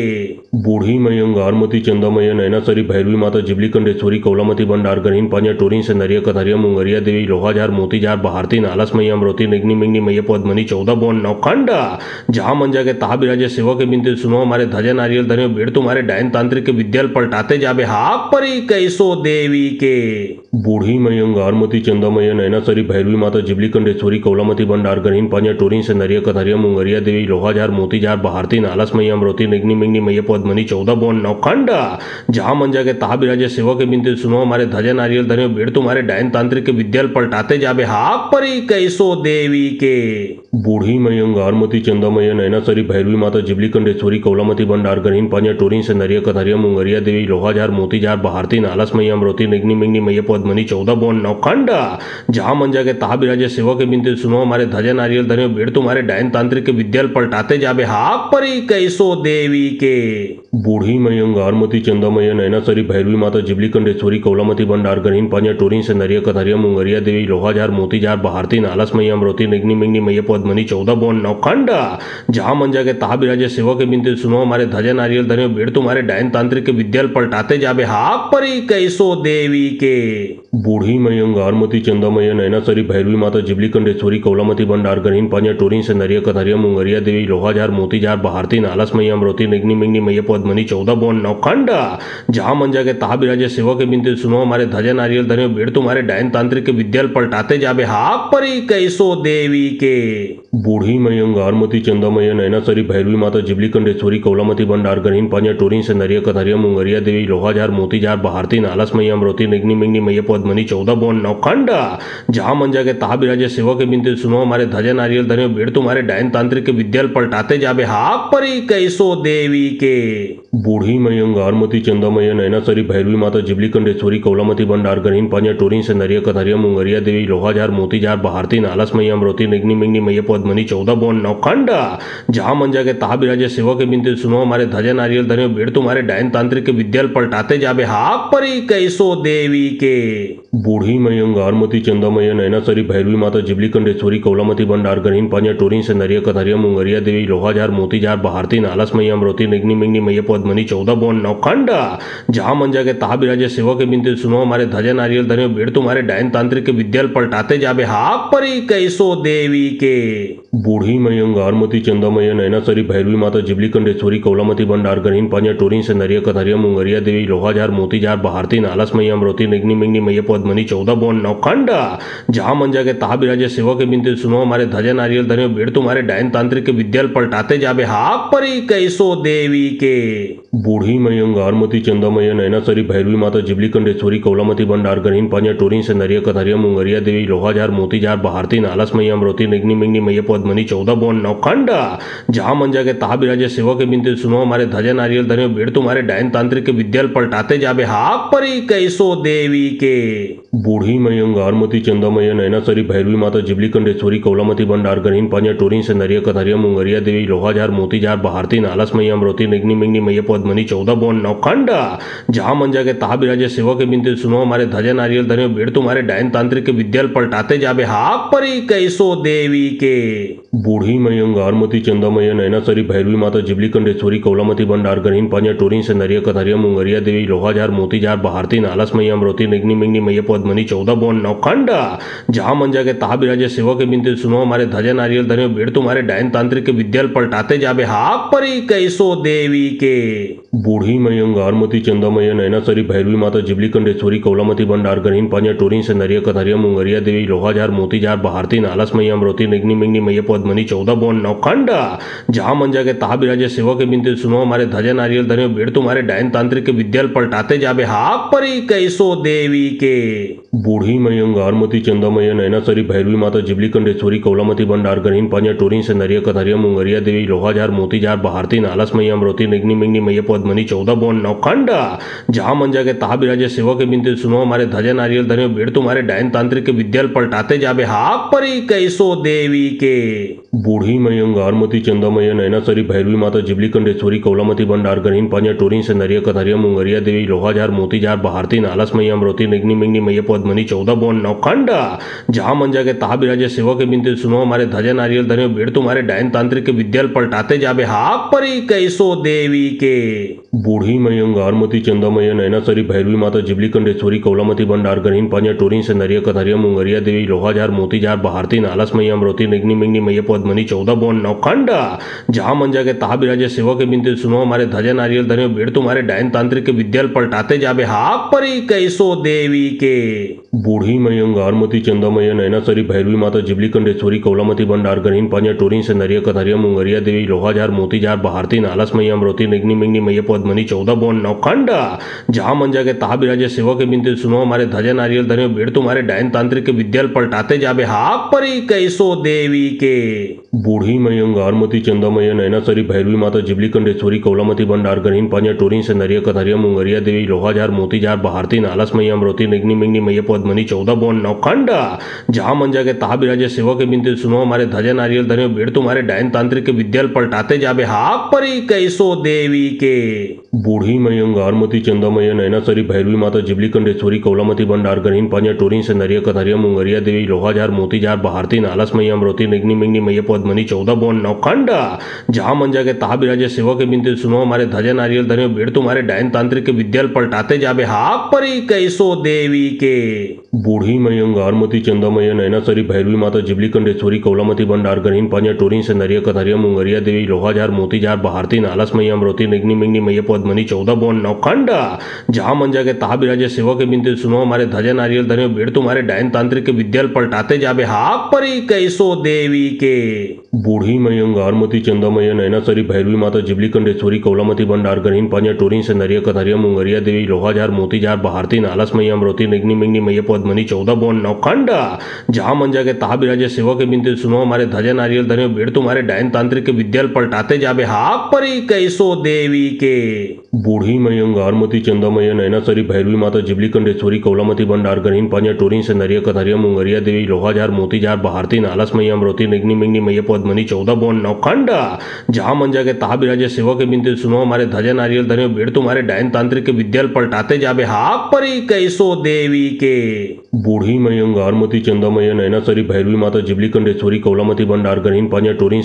बूढ़ी मई अंगारमती चंदामय नैनासरी भैरवी माता जिबली कंडेश्वरी कौलामती भंडार गणहीन पांजा टोरीन से नरिया कथरिया मुंगरिया देवी लोहाजार मोतीजार बहारती नालस मैया अमरोती निगनी मिंगनी मैया पद्मनी 14 बोन नौखंडा जहां मंजा के तहा बिराजे सेवा के बिनते सुनो हमारे ध्वजा नारियल धनियो बेड़ तुम्हारे डायन तांत्रिक के विद्याल पलटाते जाबे हाक परी कैसो देवी के बूढ़ी मई अंगारमती चंदामय नैनासरी भैरवी माता जिबली कंडेश्वरी कौलामती भंडार गणहीन पांजा टोरीन से नरिया कथरिया मुंगरिया देवी लोहाजार मोतीजार बहारती नालस मैया अमरोती निगनी मिंगनी मैया पद्मनी 14 बोन नौखंडा जहां मंजा के तहा बिराजे सेवा के बिनते सुनो हमारे ध्वजा नारियल धनियो बेड़ तुम्हारे डायन तांत्रिक के विद्याल पलटाते जाबे हाक परी कैसो देवी के बूढ़ी मई अंगारमती चंदामय नैनासरी भैरवी माता जिबली कंडेश्वरी कौलामती भंडार गणहीन पांजा टोरीन से नरिया कथरिया मुंगरिया देवी लोहाजार मोतीजार बहारती नालस मैया अमरोती निगनी मिंगनी मैया पद्मनी 14 बोन नौखंडा जहां मंजा के तहा बिराजे सेवा के बिनते सुनो हमारे ध्वजा नारियल धनियो बेड़ तुम्हारे डायन तांत्रिक के विद्याल पलटाते जाबे हाक परी कैसो देवी के बूढ़ी मई अंगारमती चंदामय नैनासरी भैरवी माता जिबली कंडेश्वरी कौलामती भंडार गणहीन पांजा टोरीन से नरिया कथरिया मुंगरिया देवी लोहाजार मोतीजार बहारती नालस मैया अमरोती निगनी मिंगनी मैया पद्मनी 14 बोन नौखंडा जहां मंजा के तहा बिराजे सेवा के बिनते सुनो हमारे ध्वजा नारियल धनियो बेड़ तुम्हारे डायन तांत्रिक के विद्याल पलटाते जाबे हाक परी कैसो देवी के बूढ़ी मई अंगारमती चंदामय नैनासरी भैरवी माता जिबली कंडेश्वरी कौलामती भंडार गणहीन पांजा टोरीन से नरिया कथरिया मुंगरिया देवी लोहाजार मोतीजार बहारती नालस मैया अमरोती निगनी मिंगनी मैया पद्मनी 14 बोन नौखंडा जहां मंजा के तहा बिराजे सेवा के बिनते सुनो हमारे ध्वजा नारियल धनियो बेड़ तुम्हारे डायन तांत्रिक के विद्याल पलटाते जाबे हाक परी कैसो देवी के बूढ़ी मई अंगारमती चंदामय नैनासरी भैरवी माता जिबली कंडेश्वरी कौलामती भंडार गणहीन पांजा टोरीन से नरिया कथरिया मुंगरिया देवी लोहाजार मोतीजार बहारती नालस मैया अमरोती निगनी मिंगनी मैया पद्मनी 14 बोन नौखंडा जहां मंजा के तहा बिराजे सेवा के बिनते सुनो हमारे ध्वजा नारियल धनियो बेड़ तुम्हारे डायन तांत्रिक के विद्याल पलटाते जाबे हाक परी कैसो देवी के बूढ़ी मई अंगारमती चंदामय नैनासरी भैरवी माता जिबली कंडेश्वरी कौलामती भंडार गणहीन पांजा टोरीन से नरिया कथरिया मुंगरिया देवी लोहाजार मोतीजार बहारती नालस मैया अमरोती निगनी मिंगनी मैया पद्मनी 14 बोन नौखंडा जहां मंजा के तहा बिराजे सेवा के बिनते सुनो हमारे ध्वजा नारियल धनियो बेड़ तुम्हारे डायन तांत्रिक के विद्याल पलटाते जाबे हाक परी कैसो देवी के बूढ़ी मई अंगारमती चंदामय नैनासरी भैरवी माता जिबली कंडेश्वरी कौलामती भंडार गणहीन पांजा टोरीन से नरिया कथरिया मुंगरिया देवी लोहाजार मोतीजार बहारती नालस मैया अमरोती निगनी मिंगनी मैया पद्मनी 14 बोन नौखंडा जहां मंजा के तहा बिराजे सेवा के बिनते सुनो हमारे ध्वजा नारियल धनियो बेड़ तुम्हारे डायन तांत्रिक के विद्याल पलटाते जाबे हाक परी कैसो देवी के बूढ़ी मई अंगारमती चंदामय नैनासरी भैरवी माता जिबली कंडेश्वरी कौलामती भंडार गणहीन पांजा टोरीन से नरिया कथरिया मुंगरिया देवी लोहाजार मोतीजार बहारती नालस मैया अमरोती निगनी मिंगनी मैया पद्मनी 14 बोन नौखंडा जहां मंजा के तहा बिराजे सेवा के बिनते सुनो हमारे ध्वजा नारियल धनियो बेड़ तुम्हारे डायन तांत्रिक के विद्याल पलटाते जाबे हाक परी कैसो देवी के बूढ़ी मई अंगारमती चंदामय नैनासरी भैरवी माता जिबली कंडेश्वरी कौलामती भंडार गणहीन पांजा टोरीन से नरिया कथरिया मुंगरिया देवी लोहाजार मोतीजार बहारती नालस मैया अमरोती निगनी मिंगनी मैया पद्मनी 14 बोन नौखंडा जहां मंजा के तहा बिराजे सेवा के बिनते सुनो हमारे ध्वजा नारियल धनियो बेड़ तुम्हारे डायन तांत्रिक के विद्याल पलटाते जाबे हाक परी कैसो देवी के बूढ़ी मई अंगारमती चंदामय नैनासरी भैरवी माता जिबली कंडेश्वरी कौलामती भंडार गणहीन पांजा टोरीन से नरिया कथरिया मुंगरिया देवी लोहाजार मोतीजार बहारती नालस मैया अमरोती निगनी मिंगनी मैया पद्मनी 14 बोन नौखंडा जहां मंजा के तहा बिराजे सेवा के बिनते सुनो हमारे ध्वजा नारियल धनियो बेड़ तुम्हारे डायन तांत्रिक के विद्याल पलटाते जाबे हाक परी कैसो देवी के बूढ़ी मई अंगारमती चंदामय नैनासरी भैरवी माता जिबली कंडेश्वरी कौलामती भंडार गणहीन पांजा टोरीन से नरिया कथरिया मुंगरिया देवी लोहाजार मोतीजार बहारती नालस मैया अमरोती निगनी मिंगनी मैया पद्मनी 14 बोन नौखंडा जहां मंजा के तहा बिराजे सेवा के बिनते सुनो हमारे ध्वजा नारियल धनियो बेड़ तुम्हारे डायन तांत्रिक के विद्याल पलटाते जाबे हाक परी कैसो देवी के बूढ़ी मई अंगारमती चंदामय नैनासरी भैरवी माता जिबली कंडेश्वरी कौलामती भंडार गणहीन पांजा टोरीन से नरिया कथरिया मुंगरिया देवी लोहाजार मोतीजार बहारती नालस मैया अमरोती निगनी मिंगनी मैया पद्मनी 14 बोन नौखंड जहां मंजा के तहा बिराजे सेवा के बिनते सुनो हमारे ध्वजा नारियल धनियो बेड़ तुम्हारे डायन तांत्रिक के विद्याल पलटाते जाबे हाक परी कैसो देवी के बूढ़ी मई अंगारमती चंदामय नैनासरी भैरवी माता जिबली कंडेश्वरी कौलामती भंडार गणहीन पांजा टोरीन से नरिया कथरिया मुंगरिया देवी लोहाजार मोतीजार बहारती नालस मैया अमरोती निगनी मिंगनी मैया पद्मनी 14 बोन नौखंड जहां मंजा के तहा बिराजे सेवा के बिनते सुनो हमारे ध्वजा नारियल धनियो बेड़ तुम्हारे डायन तांत्रिक के विद्याल पलटाते जाबे हाक परी कैसो देवी के बूढ़ी मई अंगारमती चंदामय नैनासरी भैरवी माता जिबली कंडेश्वरी कौलामती भंडार गणहीन पांजा टोरीन से नरिया कथरिया मुंगरिया देवी लोहाजार मोतीजार बहारती नालस मैया अमरोती निगनी मिंगनी मैया पद्मनी 14 बोन नौखंड जहां मंजा के तहा बिराजे सेवा के बिनते सुनो हमारे ध्वजा नारियल धनियो बेड़ तुम्हारे डायन तांत्रिक के विद्याल पलटाते जाबे हाक परी कैसो देवी के बूढ़ी मई अंगारमती चंदामय नैनासरी भैरवी माता जिबली कंडेश्वरी कौलामती भंडार गणहीन पांजा टोरीन से नरिया कथरिया मुंगरिया देवी लोहाजार मोतीजार बहारती नालस मैया अमरोती निगनी मिंगनी मैया पद्मनी 14 बोन नौखंड जहां मंजा के तहा बिराजे सेवा के बिनते सुनो हमारे ध्वजा नारियल धनियो बेड़ तुम्हारे डायन तांत्रिक के विद्याल पलटाते जाबे हाक परी कैसो देवी के बूढ़ी मई अंगारमती चंदामय नैनासरी भैरवी माता जिबली कंडेश्वरी कौलामती भंडार गणहीन पांजा टोरीन से नरिया कथरिया मुंगरिया देवी लोहाजार मोतीजार बहारती नालस मैया अमरोती निगनी मिंगनी मैया पद्मनी 14 बोन नौखंड जहां मंजा के तहा बिराजे सेवा के बिनते सुनो हमारे ध्वजा नारियल धनियो बेड़ तुम्हारे डायन तांत्रिक के विद्याल पलटाते जाबे हाक परी कैसो देवी के बूढ़ी मई अंगारमती चंदामय नैनासरी भैरवी माता जिबली कंडेश्वरी कौलामती भंडार गणहीन पांजा टोरीन से नरिया कथरिया मुंगरिया देवी लोहाजार मोतीजार बहारती नालस मैया अमरोती निगनी मिंगनी मैया पद्मनी 14 बोन नौखंड जहां मंजा के तहा बिराजे सेवा के बिनते सुनो हमारे ध्वजा नारियल धनियो बेड़ तुम्हारे डायन तांत्रिक के विद्याल पलटाते जाबे हाक परी कैसो देवी के बूढ़ी मई अंगारमती चंदामय नैनासरी भैरवी माता जिबली कंडेश्वरी कौलामती भंडार गणहीन पांजा टोरीन से नरिया कथरिया मुंगरिया देवी लोहाजार मोतीजार बहारती नालस मैया अमरोती निगनी मिंगनी मैया पद्मनी 14 बोन नौखंड जहां मंजा के तहा बिराजे सेवा के बिनते सुनो हमारे ध्वजा नारियल धनियो बेड़ तुम्हारे डायन तांत्रिक के विद्याल पलटाते जाबे हाक परी कैसो देवी के बूढ़ी मई अंगारमती चंदामय नैनासरी भैरवी माता जिबली कंडेश्वरी कौलामती भंडार गणहीन पांजा टोरीन से नरिया कथरिया मुंगरिया देवी लोहाजार मोतीजार बहारती नालस मैया अमरोती निगनी मिंगनी मैया पद्मनी 14 बोन नौखंड जहां मंजा के तहा बिराजे सेवा के बिनते सुनो हमारे ध्वजा नारियल धनियो बेड़ तुम्हारे डायन तांत्रिक के विद्याल पलटाते जाबे हाक परी कैसो देवी के बूढ़ी मई अंगारमती चंदामय नैनासरी भैरवी माता जिबली कंडेश्वरी कौलामती भंडार गणहीन पांजा टोरीन से नरिया कथरिया मुंगरिया देवी लोहाजार मोतीजार बहारती नालस मैया अमरोती निगनी मिंगनी मैया पद्मनी 14 बोन नौखंड जहां मंजा के तहा बिराजे सेवा के बिनते सुनो हमारे ध्वजा नारियल धनियो बेड़ तुम्हारे डायन तांत्रिक के विद्याल पलटाते जाबे हाक परी कैसो देवी के बूढ़ी मई अंगारमती चंदामय नैनासरी भैरवी माता जिबली कंडेश्वरी कौलामती भंडार गणहीन पांजा टोरीन से नरिया कथरिया मुंगरिया देवी लोहाजार मोतीजार बहारती नालस मैया अमरोती निगनी मिंगनी मैया पद्मनी 14 बोन नौखंड जहां मंजा के तहा बिराजे सेवा के बिनते सुनो हमारे ध्वजा नारियल धनियो बेड़ तुम्हारे डायन तांत्रिक के विद्याल पलटाते जाबे हाक परी कैसो देवी के बूढ़ी मई अंगारमती चंदामय नैनासरी भैरवी माता जिबली कंडेश्वरी कौलामती भंडार गणहीन पांजा टोरीन